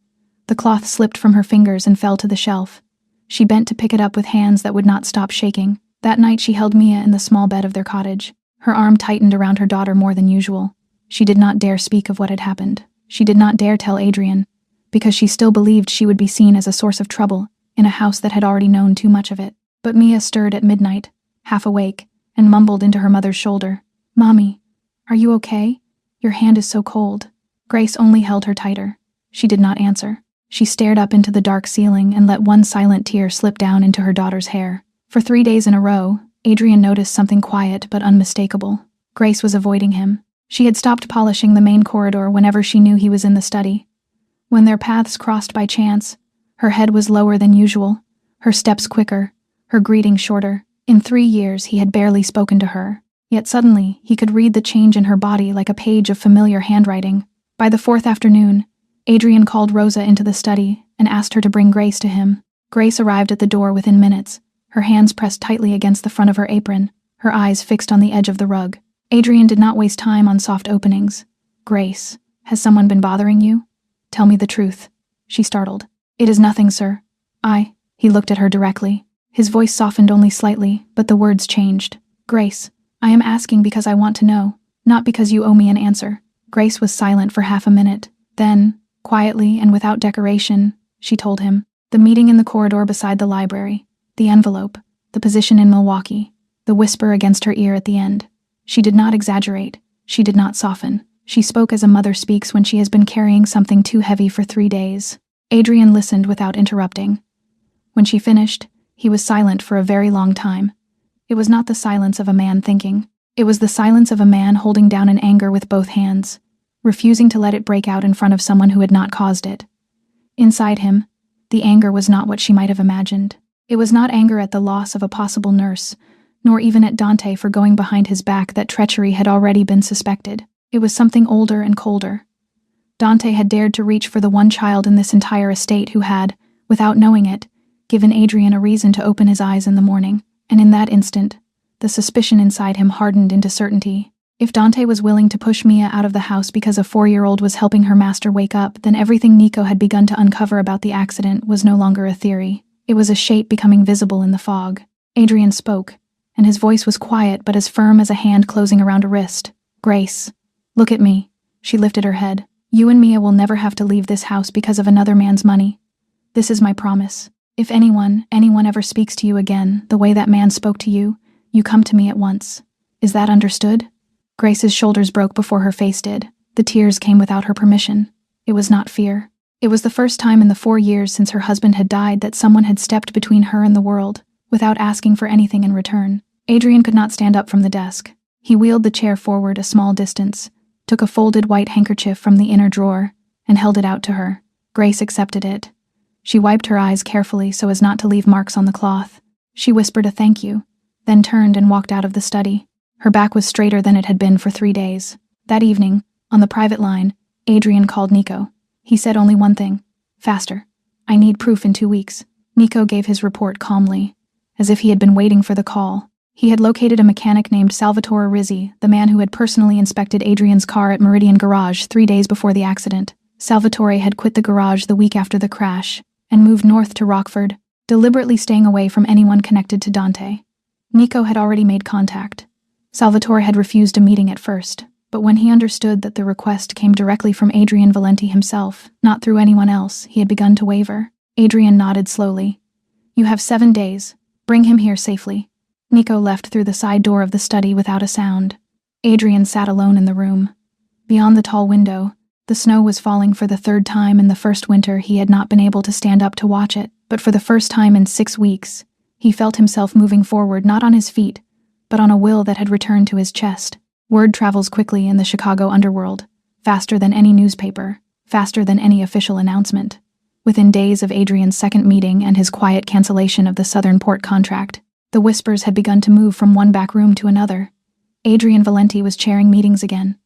The cloth slipped from her fingers and fell to the shelf. She bent to pick it up with hands that would not stop shaking. That night she held Mia in the small bed of their cottage. Her arm tightened around her daughter more than usual. She did not dare speak of what had happened. She did not dare tell Adrian, because she still believed she would be seen as a source of trouble in a house that had already known too much of it. But Mia stirred at midnight, half awake, and mumbled into her mother's shoulder. "Mommy, are you okay? Your hand is so cold." Grace only held her tighter. She did not answer. She stared up into the dark ceiling and let one silent tear slip down into her daughter's hair. For 3 days in a row, Adrian noticed something quiet but unmistakable. Grace was avoiding him. She had stopped polishing the main corridor whenever she knew he was in the study. When their paths crossed by chance, her head was lower than usual, her steps quicker, her greeting shorter. In 3 years he had barely spoken to her, yet suddenly he could read the change in her body like a page of familiar handwriting. By the 4th afternoon, Adrian called Rosa into the study and asked her to bring Grace to him. Grace arrived at the door within minutes, her hands pressed tightly against the front of her apron, her eyes fixed on the edge of the rug. Adrian did not waste time on soft openings. "Grace, has someone been bothering you? Tell me the truth." She startled. "It is nothing, sir." He looked at her directly. His voice softened only slightly, but the words changed. "Grace, I am asking because I want to know, not because you owe me an answer." Grace was silent for half a minute. Then, quietly and without decoration, she told him. The meeting in the corridor beside the library, the envelope, the position in Milwaukee, the whisper against her ear at the end. She did not exaggerate. She did not soften. She spoke as a mother speaks when she has been carrying something too heavy for 3 days. Adrian listened without interrupting. When she finished, he was silent for a very long time. It was not the silence of a man thinking. It was the silence of a man holding down an anger with both hands, refusing to let it break out in front of someone who had not caused it. Inside him, the anger was not what she might have imagined. It was not anger at the loss of a possible nurse, nor even at Dante for going behind his back that treachery had already been suspected. It was something older and colder. Dante had dared to reach for the one child in this entire estate who had, without knowing it, given Adrian a reason to open his eyes in the morning, and in that instant, the suspicion inside him hardened into certainty. If Dante was willing to push Mia out of the house because a 4-year-old was helping her master wake up, then everything Nico had begun to uncover about the accident was no longer a theory. It was a shape becoming visible in the fog. Adrian spoke, and his voice was quiet but as firm as a hand closing around a wrist. "Grace, look at me." She lifted her head. "You and Mia will never have to leave this house because of another man's money. This is my promise. If anyone ever speaks to you again, the way that man spoke to you, you come to me at once. Is that understood?" Grace's shoulders broke before her face did. The tears came without her permission. It was not fear. It was the first time in the 4 years since her husband had died that someone had stepped between her and the world, without asking for anything in return. Adrian could not stand up from the desk. He wheeled the chair forward a small distance, took a folded white handkerchief from the inner drawer, and held it out to her. Grace accepted it. She wiped her eyes carefully so as not to leave marks on the cloth. She whispered a thank you, then turned and walked out of the study. Her back was straighter than it had been for 3 days. That evening, on the private line, Adrian called Nico. He said only one thing. "Faster. I need proof in 2 weeks." Nico gave his report calmly, as if he had been waiting for the call. He had located a mechanic named Salvatore Rizzi, the man who had personally inspected Adrian's car at Meridian Garage 3 days before the accident. Salvatore had quit the garage the week after the crash and moved north to Rockford, deliberately staying away from anyone connected to Dante. Nico had already made contact. Salvatore had refused a meeting at first, but when he understood that the request came directly from Adrian Valenti himself, not through anyone else, he had begun to waver. Adrian nodded slowly. "You have 7 days. Bring him here safely." Nico left through the side door of the study without a sound. Adrian sat alone in the room. Beyond the tall window, the snow was falling for the 3rd time in the first winter. He had not been able to stand up to watch it, but for the first time in 6 weeks, he felt himself moving forward not on his feet, but on a will that had returned to his chest. Word travels quickly in the Chicago underworld, faster than any newspaper, faster than any official announcement. Within days of Adrian's second meeting and his quiet cancellation of the Southern Port contract, the whispers had begun to move from one back room to another. Adrian Valenti was chairing meetings again.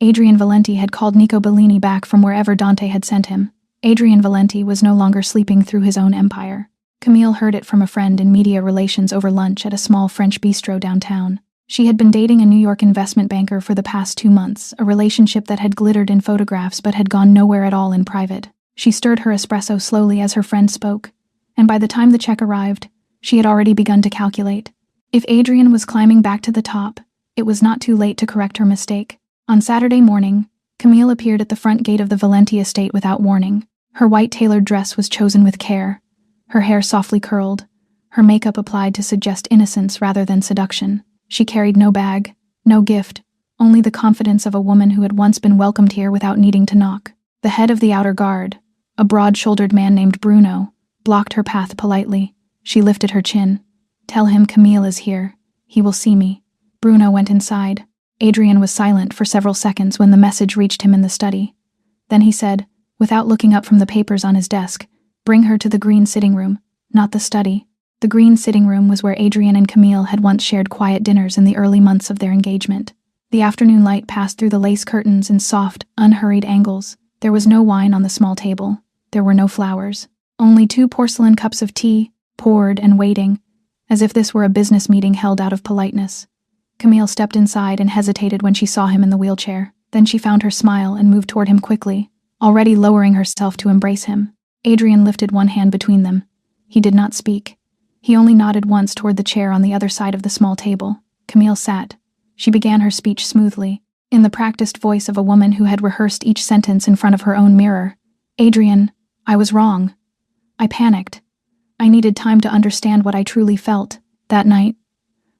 Adrian Valenti had called Nico Bellini back from wherever Dante had sent him. Adrian Valenti was no longer sleeping through his own empire. Camille heard it from a friend in media relations over lunch at a small French bistro downtown. She had been dating a New York investment banker for the past 2 months, a relationship that had glittered in photographs but had gone nowhere at all in private. She stirred her espresso slowly as her friend spoke, and by the time the check arrived, she had already begun to calculate. If Adrian was climbing back to the top, it was not too late to correct her mistake. On Saturday morning, Camille appeared at the front gate of the Valenti estate without warning. Her white tailored dress was chosen with care, her hair softly curled, her makeup applied to suggest innocence rather than seduction. She carried no bag, no gift, only the confidence of a woman who had once been welcomed here without needing to knock. The head of the outer guard, a broad-shouldered man named Bruno, blocked her path politely. She lifted her chin. "Tell him Camille is here. He will see me." Bruno went inside. Adrian was silent for several seconds when the message reached him in the study. Then he said, without looking up from the papers on his desk, "Bring her to the green sitting room, not the study." The green sitting room was where Adrian and Camille had once shared quiet dinners in the early months of their engagement. The afternoon light passed through the lace curtains in soft, unhurried angles. There was no wine on the small table. There were no flowers. Only 2 porcelain cups of tea, poured and waiting, as if this were a business meeting held out of politeness. Camille stepped inside and hesitated when she saw him in the wheelchair. Then she found her smile and moved toward him quickly, already lowering herself to embrace him. Adrian lifted one hand between them. He did not speak. He only nodded once toward the chair on the other side of the small table. Camille sat. She began her speech smoothly, in the practiced voice of a woman who had rehearsed each sentence in front of her own mirror. "Adrian, I was wrong. I panicked. I needed time to understand what I truly felt. That night,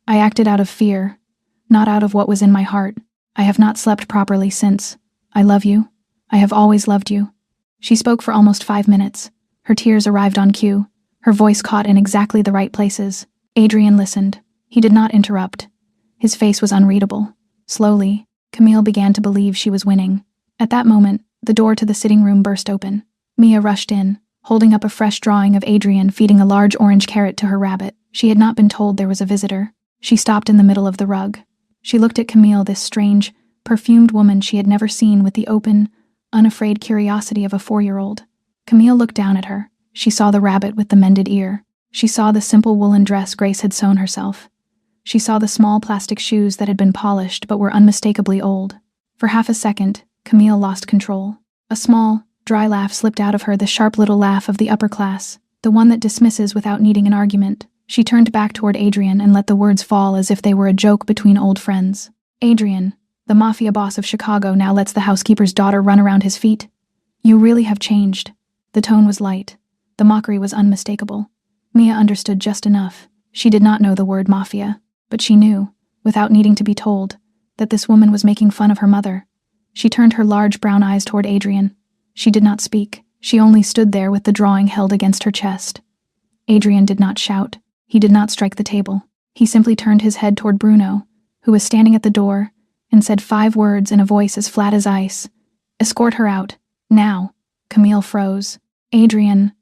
I acted out of fear, not out of what was in my heart. I have not slept properly since. I love you. I have always loved you." She spoke for almost 5 minutes. Her tears arrived on cue, her voice caught in exactly the right places. Adrian listened. He did not interrupt. His face was unreadable. Slowly, Camille began to believe she was winning. At that moment, the door to the sitting room burst open. Mia rushed in, holding up a fresh drawing of Adrian feeding a large orange carrot to her rabbit. She had not been told there was a visitor. She stopped in the middle of the rug. She looked at Camille, this strange, perfumed woman she had never seen, with the open, unafraid curiosity of a 4-year-old. Camille looked down at her. She saw the rabbit with the mended ear. She saw the simple woolen dress Grace had sewn herself. She saw the small plastic shoes that had been polished but were unmistakably old. For half a second, Camille lost control. A small, dry laugh slipped out of her, the sharp little laugh of the upper class, the one that dismisses without needing an argument. She turned back toward Adrian and let the words fall as if they were a joke between old friends. "Adrian, the mafia boss of Chicago, now lets the housekeeper's daughter run around his feet. You really have changed." The tone was light. The mockery was unmistakable. Mia understood just enough. She did not know the word mafia, but she knew, without needing to be told, that this woman was making fun of her mother. She turned her large brown eyes toward Adrian. She did not speak. She only stood there with the drawing held against her chest. Adrian did not shout. He did not strike the table. He simply turned his head toward Bruno, who was standing at the door, and said 5 words in a voice as flat as ice. "Escort her out. Now." Camille froze. "Adrian,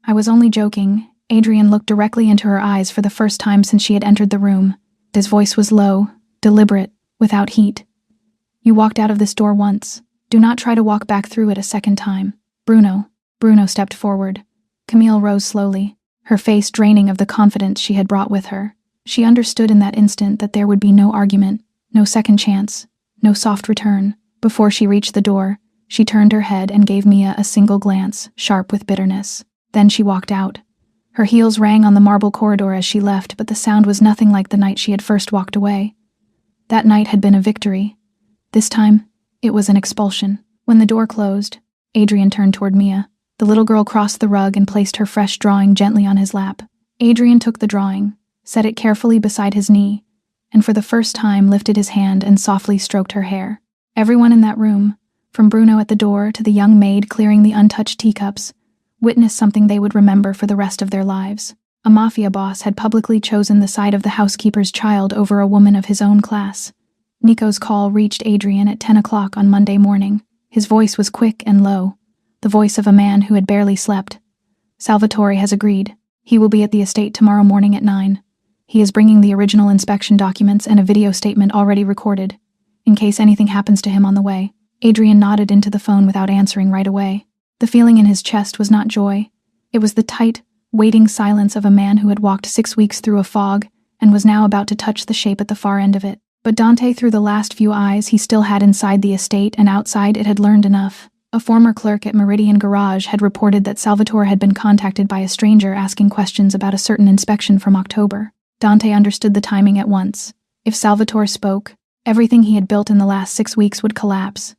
I was only joking." Adrian looked directly into her eyes for the first time since she had entered the room. His voice was low, deliberate, without heat. "You walked out of this door once. Do not try to walk back through it a second time." Bruno stepped forward. Camille rose slowly, her face draining of the confidence she had brought with her. She understood in that instant that there would be no argument, no second chance, no soft return. Before she reached the door, she turned her head and gave Mia a single glance, sharp with bitterness. Then she walked out. Her heels rang on the marble corridor as she left, but the sound was nothing like the night she had first walked away. That night had been a victory. This time, it was an expulsion. When the door closed, Adrian turned toward Mia. The little girl crossed the rug and placed her fresh drawing gently on his lap. Adrian took the drawing, set it carefully beside his knee, and for the first time lifted his hand and softly stroked her hair. Everyone in that room, from Bruno at the door to the young maid clearing the untouched teacups, witnessed something they would remember for the rest of their lives. A mafia boss had publicly chosen the side of the housekeeper's child over a woman of his own class. Nico's call reached Adrian at 10 o'clock on Monday morning. His voice was quick and low, the voice of a man who had barely slept. "Salvatore has agreed. He will be at the estate tomorrow morning at 9. He is bringing the original inspection documents and a video statement already recorded, in case anything happens to him on the way." Adrian nodded into the phone without answering right away. The feeling in his chest was not joy. It was the tight, waiting silence of a man who had walked 6 weeks through a fog and was now about to touch the shape at the far end of it. But Dante, through the last few eyes he still had inside the estate and outside, it had learned enough. A former clerk at Meridian Garage had reported that Salvatore had been contacted by a stranger asking questions about a certain inspection from October. Dante understood the timing at once. If Salvatore spoke, everything he had built in the last 6 weeks would collapse.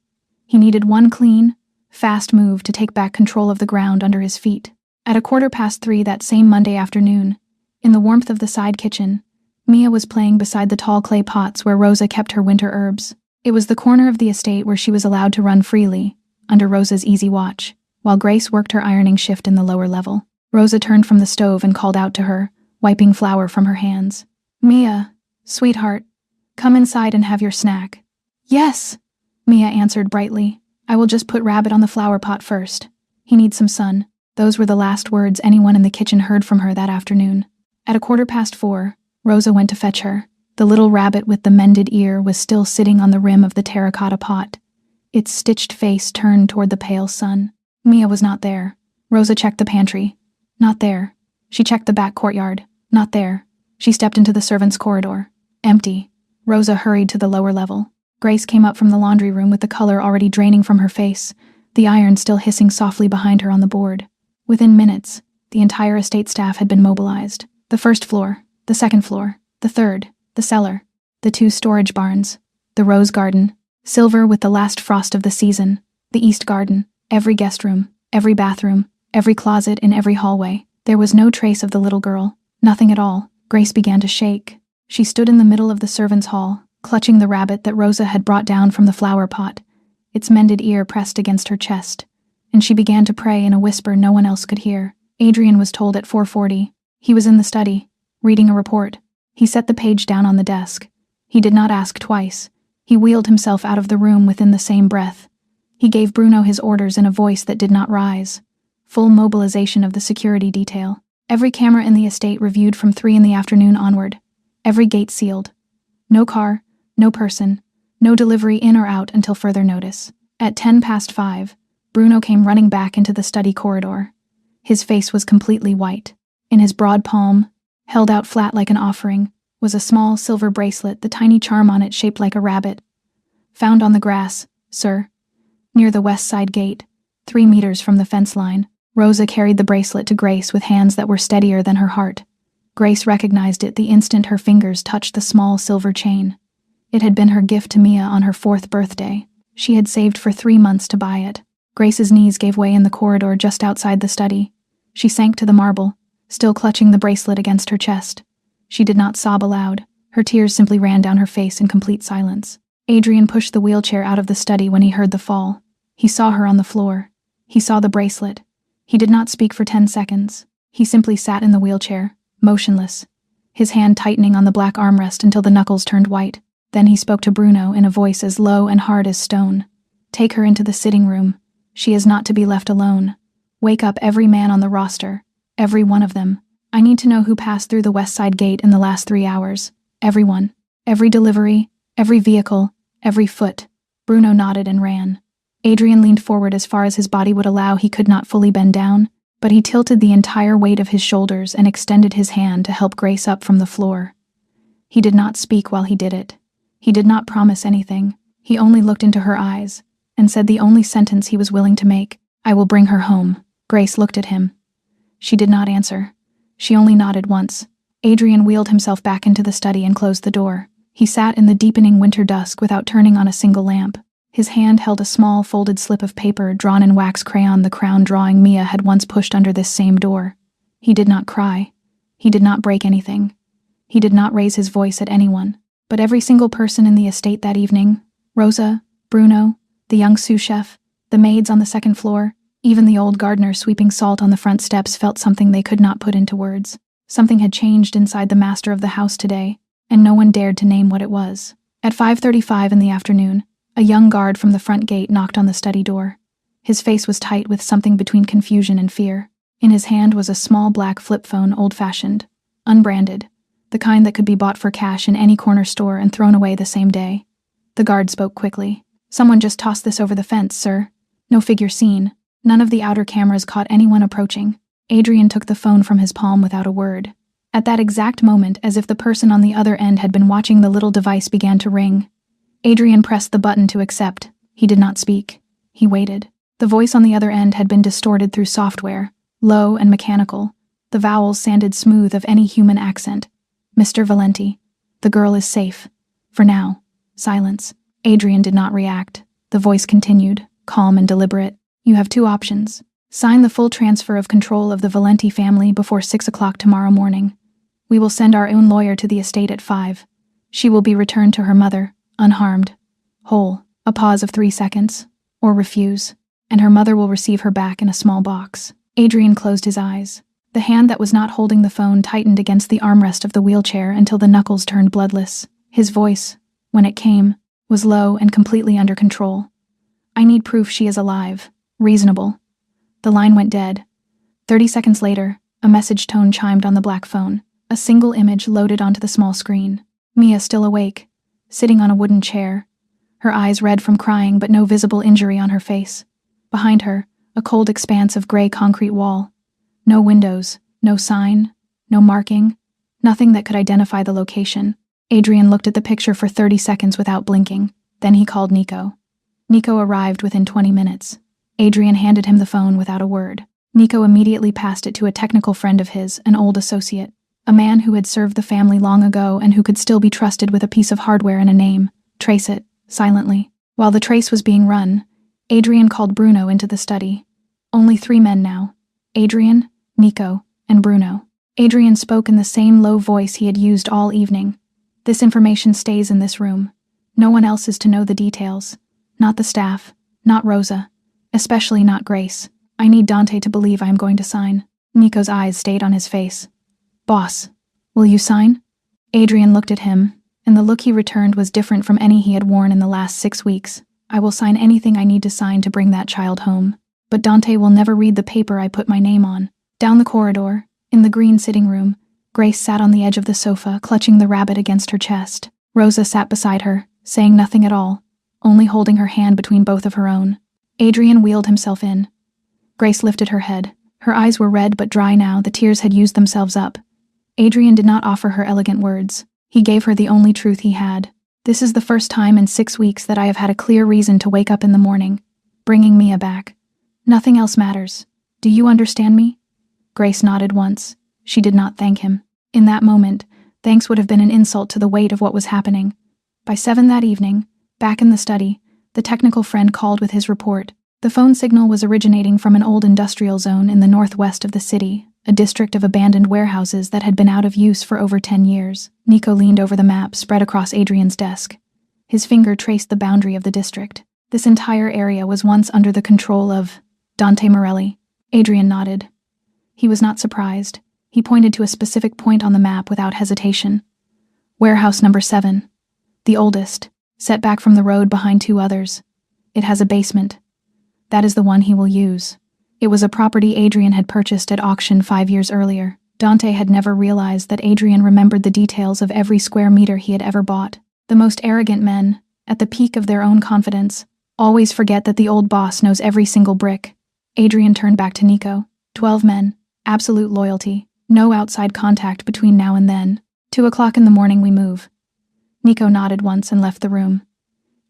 He needed one clean, fast move to take back control of the ground under his feet. At 3:15 that same Monday afternoon, in the warmth of the side kitchen, Mia was playing beside the tall clay pots where Rosa kept her winter herbs. It was the corner of the estate where she was allowed to run freely, under Rosa's easy watch, while Grace worked her ironing shift in the lower level. Rosa turned from the stove and called out to her, wiping flour from her hands. "Mia, sweetheart, come inside and have your snack." "Yes," Mia answered brightly. "I will just put Rabbit on the flower pot first. He needs some sun." Those were the last words anyone in the kitchen heard from her that afternoon. At 4:15, Rosa went to fetch her. The little rabbit with the mended ear was still sitting on the rim of the terracotta pot, its stitched face turned toward the pale sun. Mia was not there. Rosa checked the pantry. Not there. She checked the back courtyard. Not there. She stepped into the servants' corridor. Empty. Rosa hurried to the lower level. Grace came up from the laundry room with the color already draining from her face, the iron still hissing softly behind her on the board. Within minutes, the entire estate staff had been mobilized. The first floor, the second floor, the third, the cellar, the 2 storage barns, the rose garden, silver with the last frost of the season, the east garden, every guest room, every bathroom, every closet in every hallway. There was no trace of the little girl, nothing at all. Grace began to shake. She stood in the middle of the servants' hall, clutching the rabbit that Rosa had brought down from the flower pot, its mended ear pressed against her chest, and she began to pray in a whisper no one else could hear. Adrian was told at 4:40. He was in the study, reading a report. He set the page down on the desk. He did not ask twice. He wheeled himself out of the room within the same breath. He gave Bruno his orders in a voice that did not rise. Full mobilization of the security detail. Every camera in the estate reviewed from 3 in the afternoon onward. Every gate sealed. No car, no person, no delivery in or out until further notice. At 5:10, Bruno came running back into the study corridor. His face was completely white. In his broad palm, held out flat like an offering, was a small silver bracelet, the tiny charm on it shaped like a rabbit. "Found on the grass, sir, near the west side gate, 3 meters from the fence line." Rosa carried the bracelet to Grace with hands that were steadier than her heart. Grace recognized it the instant her fingers touched the small silver chain. It had been her gift to Mia on her 4th birthday. She had saved for 3 months to buy it. Grace's knees gave way in the corridor just outside the study. She sank to the marble, still clutching the bracelet against her chest. She did not sob aloud. Her tears simply ran down her face in complete silence. Adrian pushed the wheelchair out of the study when he heard the fall. He saw her on the floor. He saw the bracelet. He did not speak for 10 seconds. He simply sat in the wheelchair, motionless, his hand tightening on the black armrest until the knuckles turned white. Then he spoke to Bruno in a voice as low and hard as stone. "Take her into the sitting room. She is not to be left alone. Wake up every man on the roster, every one of them. I need to know who passed through the west side gate in the last 3 hours. Everyone. Every delivery, every vehicle, every foot." Bruno nodded and ran. Adrian leaned forward as far as his body would allow. He could not fully bend down, but he tilted the entire weight of his shoulders and extended his hand to help Grace up from the floor. He did not speak while he did it. He did not promise anything. He only looked into her eyes and said the only sentence he was willing to make: "I will bring her home." Grace looked at him. She did not answer. She only nodded once. Adrian wheeled himself back into the study and closed the door. He sat in the deepening winter dusk without turning on a single lamp. His hand held a small folded slip of paper drawn in wax crayon, the crown drawing Mia had once pushed under this same door. He did not cry. He did not break anything. He did not raise his voice at anyone. But every single person in the estate that evening, Rosa, Bruno, the young sous chef, the maids on the second floor, even the old gardener sweeping salt on the front steps, felt something they could not put into words. Something had changed inside the master of the house today, and no one dared to name what it was. At 5:35 in the afternoon, a young guard from the front gate knocked on the study door. His face was tight with something between confusion and fear. In his hand was a small black flip phone, old-fashioned, unbranded, the kind that could be bought for cash in any corner store and thrown away the same day. The guard spoke quickly. "Someone just tossed this over the fence, sir. No figure seen. None of the outer cameras caught anyone approaching." Adrian took the phone from his palm without a word. At that exact moment, as if the person on the other end had been watching, the little device began to ring. Adrian pressed the button to accept. He did not speak. He waited. The The voice on the other end had been distorted through software, low and mechanical. The vowels sounded smooth of any human accent. "Mr. Valenti, the girl is safe. For now." Silence. Adrian did not react. The voice continued, calm and deliberate. "You have two options. Sign the full transfer of control of the Valenti family before 6 o'clock tomorrow morning. We will send our own lawyer to the estate at 5. She will be returned to her mother, unharmed, whole." A pause of 3 seconds. "Or refuse, and her mother will receive her back in a small box." Adrian closed his eyes. The hand that was not holding the phone tightened against the armrest of the wheelchair until the knuckles turned bloodless. His voice, when it came, was low and completely under control. "I need proof she is alive. Reasonable." The line went dead. 30 seconds later, a message tone chimed on the black phone. A single image loaded onto the small screen. Mia still awake, sitting on a wooden chair. Her eyes red from crying but no visible injury on her face. Behind her, a cold expanse of gray concrete wall. No windows, no sign, no marking, nothing that could identify the location. Adrian looked at the picture for 30 seconds without blinking. Then he called Nico. Nico arrived within 20 minutes. Adrian handed him the phone without a word. Nico immediately passed it to a technical friend of his, an old associate, a man who had served the family long ago and who could still be trusted with a piece of hardware and a name. "Trace it," silently. While the trace was being run, Adrian called Bruno into the study. Only 3 men now. Adrian, Nico, and Bruno. Adrian spoke in the same low voice he had used all evening. "This information stays in this room. No one else is to know the details. Not the staff, not Rosa, especially not Grace. I need Dante to believe I am going to sign." Nico's eyes stayed on his face. "Boss, will you sign?" Adrian looked at him, and the look he returned was different from any he had worn in the last 6 weeks. "I will sign anything I need to sign to bring that child home. But Dante will never read the paper I put my name on." Down the corridor, in the green sitting room, Grace sat on the edge of the sofa, clutching the rabbit against her chest. Rosa sat beside her, saying nothing at all, only holding her hand between both of her own. Adrian wheeled himself in. Grace lifted her head. Her eyes were red but dry now, the tears had used themselves up. Adrian did not offer her elegant words. He gave her the only truth he had. "This is the first time in 6 weeks that I have had a clear reason to wake up in the morning. Bringing Mia back. Nothing else matters. Do you understand me?" Grace nodded once. She did not thank him. In that moment, thanks would have been an insult to the weight of what was happening. By 7 that evening, back in the study, the technical friend called with his report. The phone signal was originating from an old industrial zone in the northwest of the city, a district of abandoned warehouses that had been out of use for over 10 years. Nico leaned over the map spread across Adrian's desk. His finger traced the boundary of the district. This entire area was once under the control of Dante Morelli. Adrian nodded. He was not surprised. He pointed to a specific point on the map without hesitation. "Warehouse number 7. The oldest, set back from the road behind 2 others. It has a basement. That is the one he will use." It was a property Adrian had purchased at auction 5 years earlier. Dante had never realized that Adrian remembered the details of every square meter he had ever bought. The most arrogant men, at the peak of their own confidence, always forget that the old boss knows every single brick. Adrian turned back to Nico. 12 men, absolute loyalty, no outside contact between now and then. 2 o'clock in the morning we move. Nico nodded once and left the room.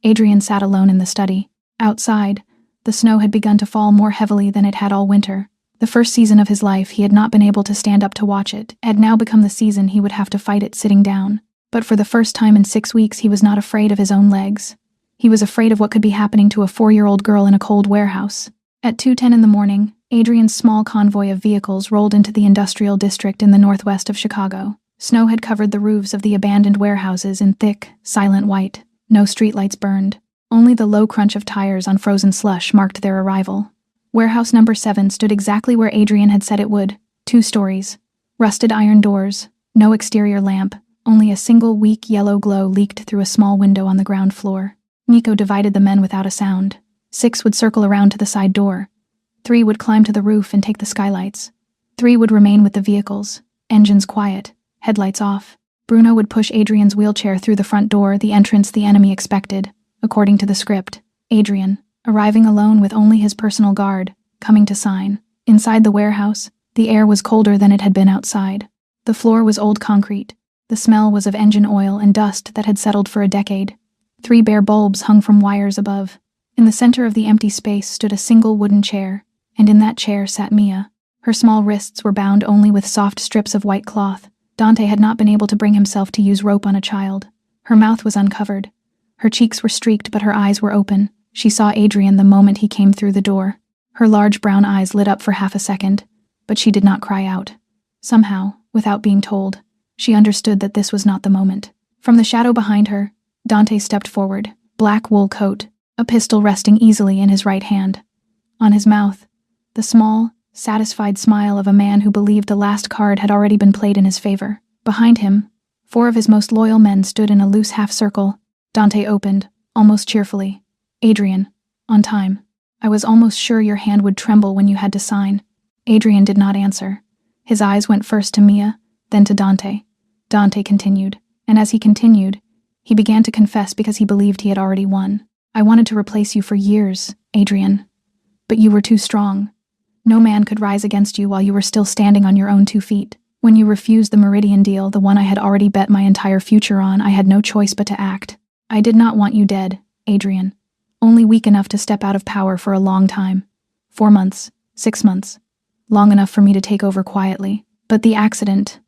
Adrian sat alone in the study. Outside, the snow had begun to fall more heavily than it had all winter. The first season of his life he had not been able to stand up to watch it, had now become the season he would have to fight it sitting down. But for the first time in 6 weeks he was not afraid of his own legs. He was afraid of what could be happening to a 4-year-old girl in a cold warehouse. At 2:10 in the morning, Adrian's small convoy of vehicles rolled into the industrial district in the northwest of Chicago. Snow had covered the roofs of the abandoned warehouses in thick, silent white. No streetlights burned. Only the low crunch of tires on frozen slush marked their arrival. Warehouse number 7 stood exactly where Adrian had said it would. 2 stories. Rusted iron doors. No exterior lamp. Only a single weak yellow glow leaked through a small window on the ground floor. Nico divided the men without a sound. 6 would circle around to the side door. 3 would climb to the roof and take the skylights. 3 would remain with the vehicles. Engines quiet. Headlights off. Bruno would push Adrian's wheelchair through the front door, the entrance the enemy expected. According to the script, Adrian, arriving alone with only his personal guard, coming to sign. Inside the warehouse, the air was colder than it had been outside. The floor was old concrete. The smell was of engine oil and dust that had settled for a decade. 3 bare bulbs hung from wires above. In the center of the empty space stood a single wooden chair, and in that chair sat Mia. Her small wrists were bound only with soft strips of white cloth. Dante had not been able to bring himself to use rope on a child. Her mouth was uncovered. Her cheeks were streaked, but her eyes were open. She saw Adrian the moment he came through the door. Her large brown eyes lit up for half a second, but she did not cry out. Somehow, without being told, she understood that this was not the moment. From the shadow behind her, Dante stepped forward, black wool coat, a pistol resting easily in his right hand. On his mouth, the small, satisfied smile of a man who believed the last card had already been played in his favor. Behind him, 4 of his most loyal men stood in a loose half-circle. Dante opened, almost cheerfully. "Adrian, on time. I was almost sure your hand would tremble when you had to sign." Adrian did not answer. His eyes went first to Mia, then to Dante. Dante continued, and as he continued, he began to confess because he believed he had already won. "I wanted to replace you for years, Adrian. But you were too strong. No man could rise against you while you were still standing on your own 2 feet. When you refused the Meridian deal, the one I had already bet my entire future on, I had no choice but to act. I did not want you dead, Adrian. Only weak enough to step out of power for a long time. 4 months, 6 months. Long enough for me to take over quietly. But the accident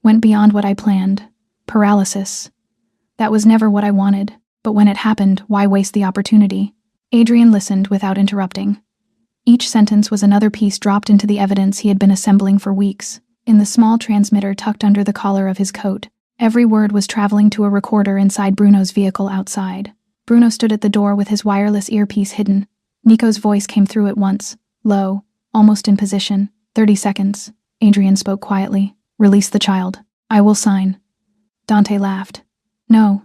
went beyond what I planned. Paralysis. That was never what I wanted, but when it happened, why waste the opportunity?" Adrian listened without interrupting. Each sentence was another piece dropped into the evidence he had been assembling for weeks. In the small transmitter tucked under the collar of his coat, every word was traveling to a recorder inside Bruno's vehicle outside. Bruno stood at the door with his wireless earpiece hidden. Nico's voice came through at once, low, almost in position. 30 seconds. Adrian spoke quietly. "Release the child. I will sign." Dante laughed. No.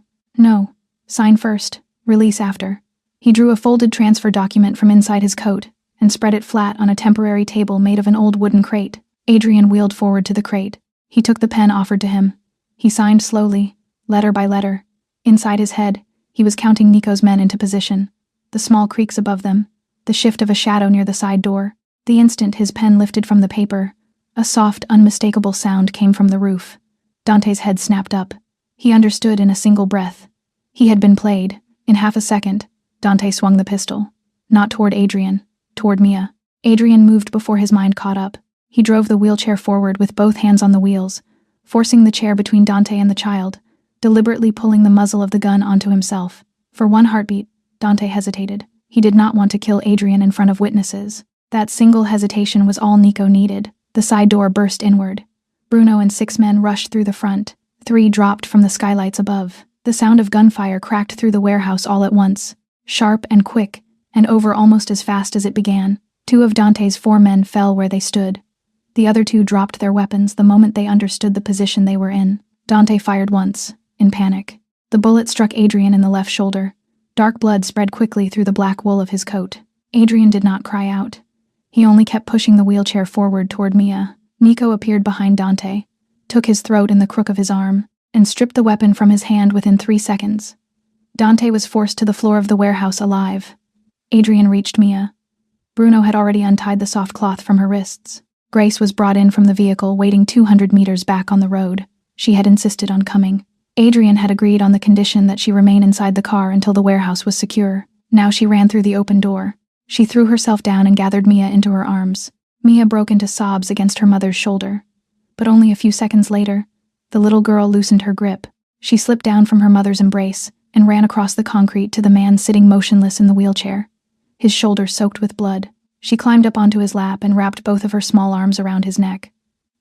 Sign first. Release after." He drew a folded transfer document from inside his coat and spread it flat on a temporary table made of an old wooden crate. Adrian wheeled forward to the crate. He took the pen offered to him. He signed slowly, letter by letter. Inside his head, he was counting Nico's men into position. The small creaks above them, the shift of a shadow near the side door. The instant his pen lifted from the paper, a soft, unmistakable sound came from the roof. Dante's head snapped up. He understood in a single breath. He had been played. In half a second, Dante swung the pistol. Not toward Adrian, toward Mia. Adrian moved before his mind caught up. He drove the wheelchair forward with both hands on the wheels, forcing the chair between Dante and the child, deliberately pulling the muzzle of the gun onto himself. For one heartbeat, Dante hesitated. He did not want to kill Adrian in front of witnesses. That single hesitation was all Nico needed. The side door burst inward. Bruno and 6 men rushed through the front. 3 dropped from the skylights above. The sound of gunfire cracked through the warehouse all at once, sharp and quick, and over almost as fast as it began. 2 of Dante's 4 men fell where they stood. The other 2 dropped their weapons the moment they understood the position they were in. Dante fired once, in panic. The bullet struck Adrian in the left shoulder. Dark blood spread quickly through the black wool of his coat. Adrian did not cry out. He only kept pushing the wheelchair forward toward Mia. Nico appeared behind Dante, took his throat in the crook of his arm, and stripped the weapon from his hand within 3 seconds. Dante was forced to the floor of the warehouse alive. Adrian reached Mia. Bruno had already untied the soft cloth from her wrists. Grace was brought in from the vehicle, waiting 200 meters back on the road. She had insisted on coming. Adrian had agreed on the condition that she remain inside the car until the warehouse was secure. Now she ran through the open door. She threw herself down and gathered Mia into her arms. Mia broke into sobs against her mother's shoulder. But only a few seconds later, the little girl loosened her grip. She slipped down from her mother's embrace and ran across the concrete to the man sitting motionless in the wheelchair, his shoulder soaked with blood. She climbed up onto his lap and wrapped both of her small arms around his neck.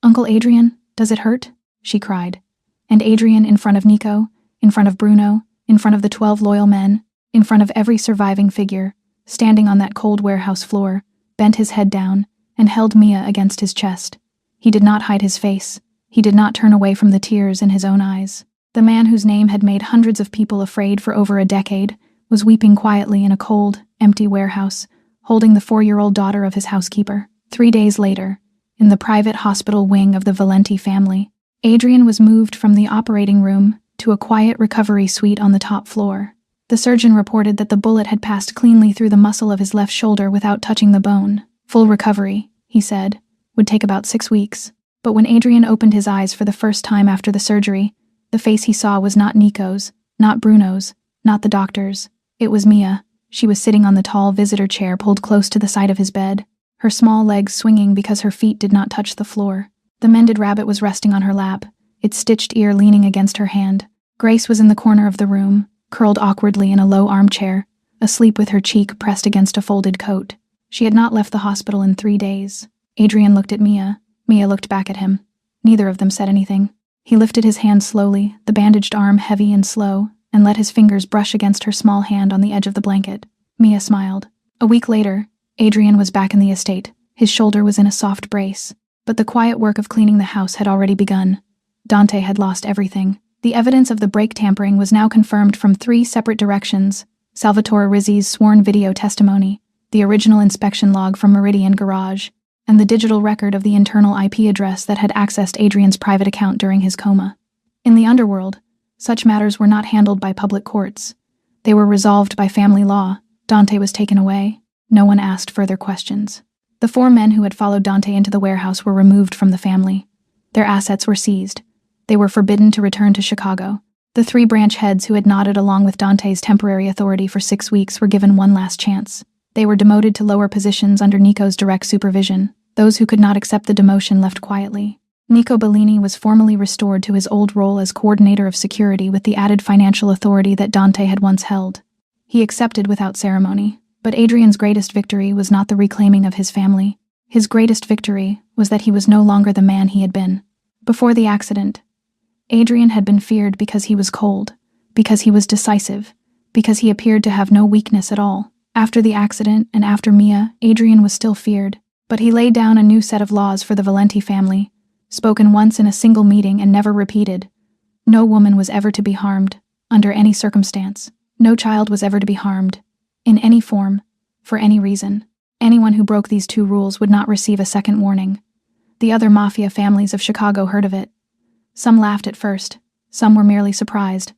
"Uncle Adrian, does it hurt?" she cried. And Adrian, in front of Nico, in front of Bruno, in front of the 12 loyal men, in front of every surviving figure, standing on that cold warehouse floor, bent his head down and held Mia against his chest. He did not hide his face. He did not turn away from the tears in his own eyes. The man whose name had made hundreds of people afraid for over a decade was weeping quietly in a cold, empty warehouse, holding the 4-year-old daughter of his housekeeper. 3 days later, in the private hospital wing of the Valenti family, Adrian was moved from the operating room to a quiet recovery suite on the top floor. The surgeon reported that the bullet had passed cleanly through the muscle of his left shoulder without touching the bone. Full recovery, he said, would take about 6 weeks. But when Adrian opened his eyes for the first time after the surgery, the face he saw was not Nico's, not Bruno's, not the doctor's. It was Mia. She was sitting on the tall visitor chair pulled close to the side of his bed, her small legs swinging because her feet did not touch the floor. The mended rabbit was resting on her lap, its stitched ear leaning against her hand. Grace was in the corner of the room, curled awkwardly in a low armchair, asleep with her cheek pressed against a folded coat. She had not left the hospital in 3 days. Adrian looked at Mia. Mia looked back at him. Neither of them said anything. He lifted his hand slowly, the bandaged arm heavy and slow, and let his fingers brush against her small hand on the edge of the blanket. Mia smiled. A week later, Adrian was back in the estate. His shoulder was in a soft brace. But the quiet work of cleaning the house had already begun. Dante had lost everything. The evidence of the brake tampering was now confirmed from 3 separate directions: Salvatore Rizzi's sworn video testimony, the original inspection log from Meridian Garage, and the digital record of the internal IP address that had accessed Adrian's private account during his coma. In the Underworld, such matters were not handled by public courts. They were resolved by family law. Dante was taken away. No one asked further questions. The 4 men who had followed Dante into the warehouse were removed from the family. Their assets were seized. They were forbidden to return to Chicago. The 3 branch heads who had nodded along with Dante's temporary authority for 6 weeks were given one last chance. They were demoted to lower positions under Nico's direct supervision. Those who could not accept the demotion left quietly. Nico Bellini was formally restored to his old role as coordinator of security with the added financial authority that Dante had once held. He accepted without ceremony. But Adrian's greatest victory was not the reclaiming of his family. His greatest victory was that he was no longer the man he had been. Before the accident, Adrian had been feared because he was cold, because he was decisive, because he appeared to have no weakness at all. After the accident and after Mia, Adrian was still feared. But he laid down a new set of laws for the Valenti family, spoken once in a single meeting and never repeated. No woman was ever to be harmed, under any circumstance. No child was ever to be harmed, in any form, for any reason. Anyone who broke these 2 rules would not receive a second warning. The other mafia families of Chicago heard of it. Some laughed at first, some were merely surprised,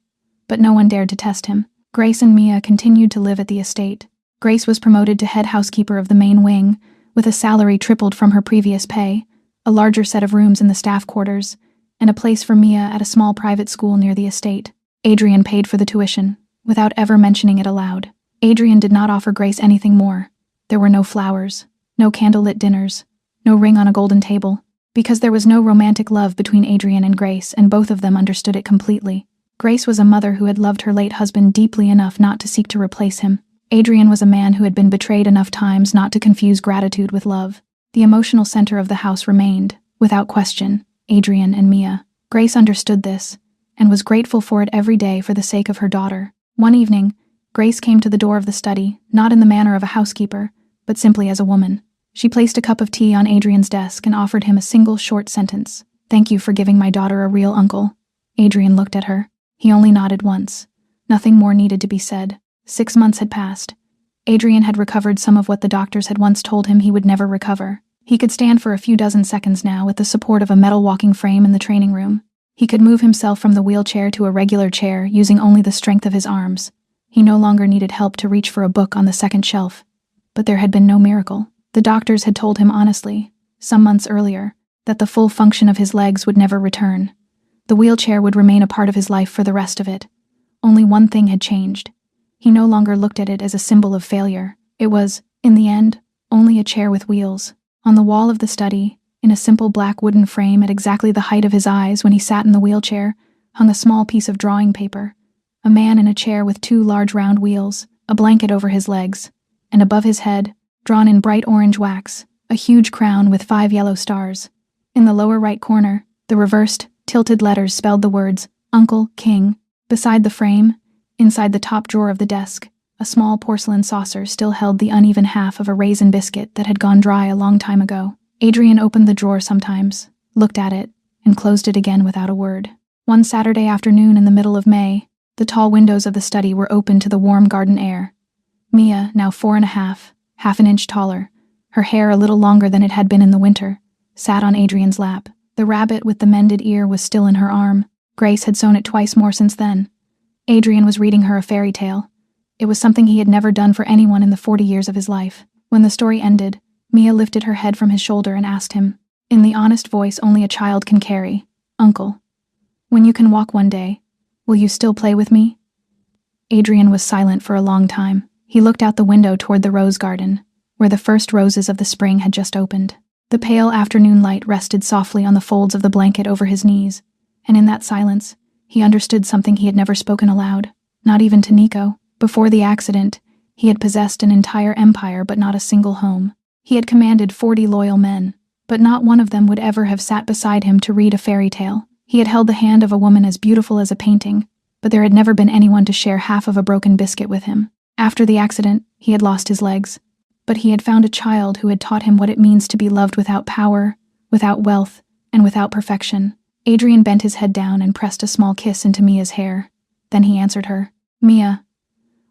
but no one dared to test him. Grace and Mia continued to live at the estate. Grace was promoted to head housekeeper of the main wing, with a salary tripled from her previous pay, a larger set of rooms in the staff quarters, and a place for Mia at a small private school near the estate. Adrian paid for the tuition, without ever mentioning it aloud. Adrian did not offer Grace anything more. There were no flowers, no candlelit dinners, no ring on a golden table, because there was no romantic love between Adrian and Grace, and both of them understood it completely. Grace was a mother who had loved her late husband deeply enough not to seek to replace him. Adrian was a man who had been betrayed enough times not to confuse gratitude with love. The emotional center of the house remained, without question, Adrian and Mia. Grace understood this, and was grateful for it every day for the sake of her daughter. One evening, Grace came to the door of the study, not in the manner of a housekeeper, but simply as a woman. She placed a cup of tea on Adrian's desk and offered him a single short sentence. "Thank you for giving my daughter a real uncle." Adrian looked at her. He only nodded once. Nothing more needed to be said. 6 months had passed. Adrian had recovered some of what the doctors had once told him he would never recover. He could stand for a few dozen seconds now with the support of a metal walking frame in the training room. He could move himself from the wheelchair to a regular chair using only the strength of his arms. He no longer needed help to reach for a book on the second shelf. But there had been no miracle. The doctors had told him honestly, some months earlier, that the full function of his legs would never return. The wheelchair would remain a part of his life for the rest of it. Only one thing had changed. He no longer looked at it as a symbol of failure. It was, in the end, only a chair with wheels. On the wall of the study, in a simple black wooden frame at exactly the height of his eyes when he sat in the wheelchair, hung a small piece of drawing paper. A man in a chair with 2 large round wheels, a blanket over his legs, and above his head, drawn in bright orange wax, a huge crown with 5 yellow stars. In the lower right corner, the reversed, tilted letters spelled the words, Uncle King. Beside the frame, inside the top drawer of the desk, a small porcelain saucer still held the uneven half of a raisin biscuit that had gone dry a long time ago. Adrian opened the drawer sometimes, looked at it, and closed it again without a word. One Saturday afternoon in the middle of May, the tall windows of the study were open to the warm garden air. Mia, now 4.5, half an inch taller, her hair a little longer than it had been in the winter, sat on Adrian's lap. The rabbit with the mended ear was still in her arm. Grace had sewn it twice more since then. Adrian was reading her a fairy tale. It was something he had never done for anyone in the 40 years of his life. When the story ended, Mia lifted her head from his shoulder and asked him, in the honest voice only a child can carry, "Uncle, when you can walk one day, will you still play with me?" Adrian was silent for a long time. He looked out the window toward the rose garden, where the first roses of the spring had just opened. The pale afternoon light rested softly on the folds of the blanket over his knees, and in that silence, he understood something he had never spoken aloud, not even to Nico. Before the accident, he had possessed an entire empire but not a single home. He had commanded 40 loyal men, but not one of them would ever have sat beside him to read a fairy tale. He had held the hand of a woman as beautiful as a painting, but there had never been anyone to share half of a broken biscuit with him. After the accident, he had lost his legs, but he had found a child who had taught him what it means to be loved without power, without wealth, and without perfection. Adrian bent his head down and pressed a small kiss into Mia's hair. Then he answered her. Mia,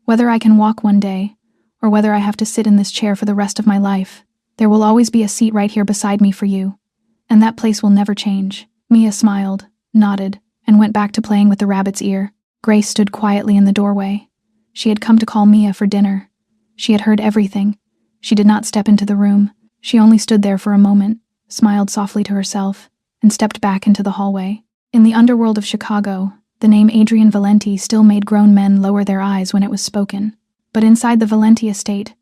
whether I can walk one day, or whether I have to sit in this chair for the rest of my life, there will always be a seat right here beside me for you, and that place will never change. Mia smiled, nodded, and went back to playing with the rabbit's ear. Grace stood quietly in the doorway. She had come to call Mia for dinner. She had heard everything. She did not step into the room. She only stood there for a moment, smiled softly to herself, and stepped back into the hallway. In the underworld of Chicago, the name Adrian Valenti still made grown men lower their eyes when it was spoken. But inside the Valenti estate,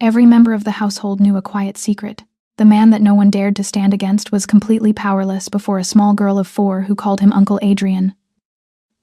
every member of the household knew a quiet secret. The man that no one dared to stand against was completely powerless before a small girl of 4 who called him Uncle Adrian.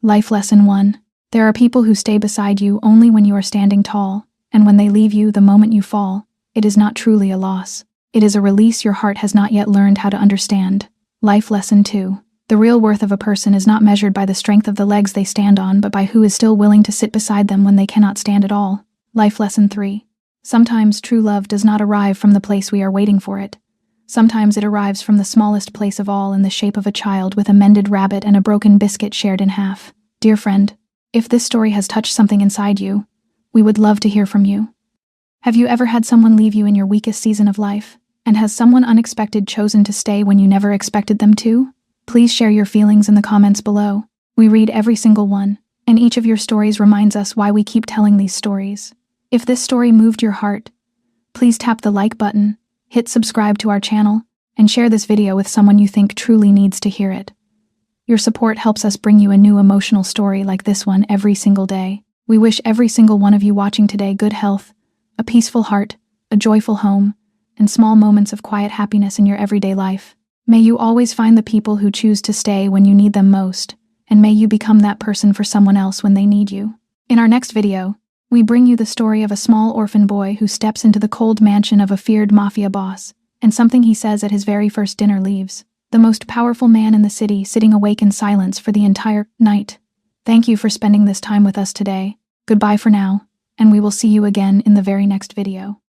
Life Lesson 1. There are people who stay beside you only when you are standing tall, and when they leave you the moment you fall, it is not truly a loss. It is a release your heart has not yet learned how to understand. Life Lesson 2. The real worth of a person is not measured by the strength of the legs they stand on, but by who is still willing to sit beside them when they cannot stand at all. Life Lesson 3. Sometimes true love does not arrive from the place we are waiting for it. Sometimes it arrives from the smallest place of all, in the shape of a child with a mended rabbit and a broken biscuit shared in half. Dear friend, if this story has touched something inside you, we would love to hear from you. Have you ever had someone leave you in your weakest season of life? And has someone unexpected chosen to stay when you never expected them to? Please share your feelings in the comments below. We read every single one, and each of your stories reminds us why we keep telling these stories. If this story moved your heart, please tap the like button, hit subscribe to our channel, and share this video with someone you think truly needs to hear it. Your support helps us bring you a new emotional story like this one every single day. We wish every single one of you watching today good health, a peaceful heart, a joyful home, and small moments of quiet happiness in your everyday life. May you always find the people who choose to stay when you need them most, and may you become that person for someone else when they need you. In our next video, we bring you the story of a small orphan boy who steps into the cold mansion of a feared mafia boss, and something he says at his very first dinner leaves the most powerful man in the city sitting awake in silence for the entire night. Thank you for spending this time with us today. Goodbye for now, and we will see you again in the very next video.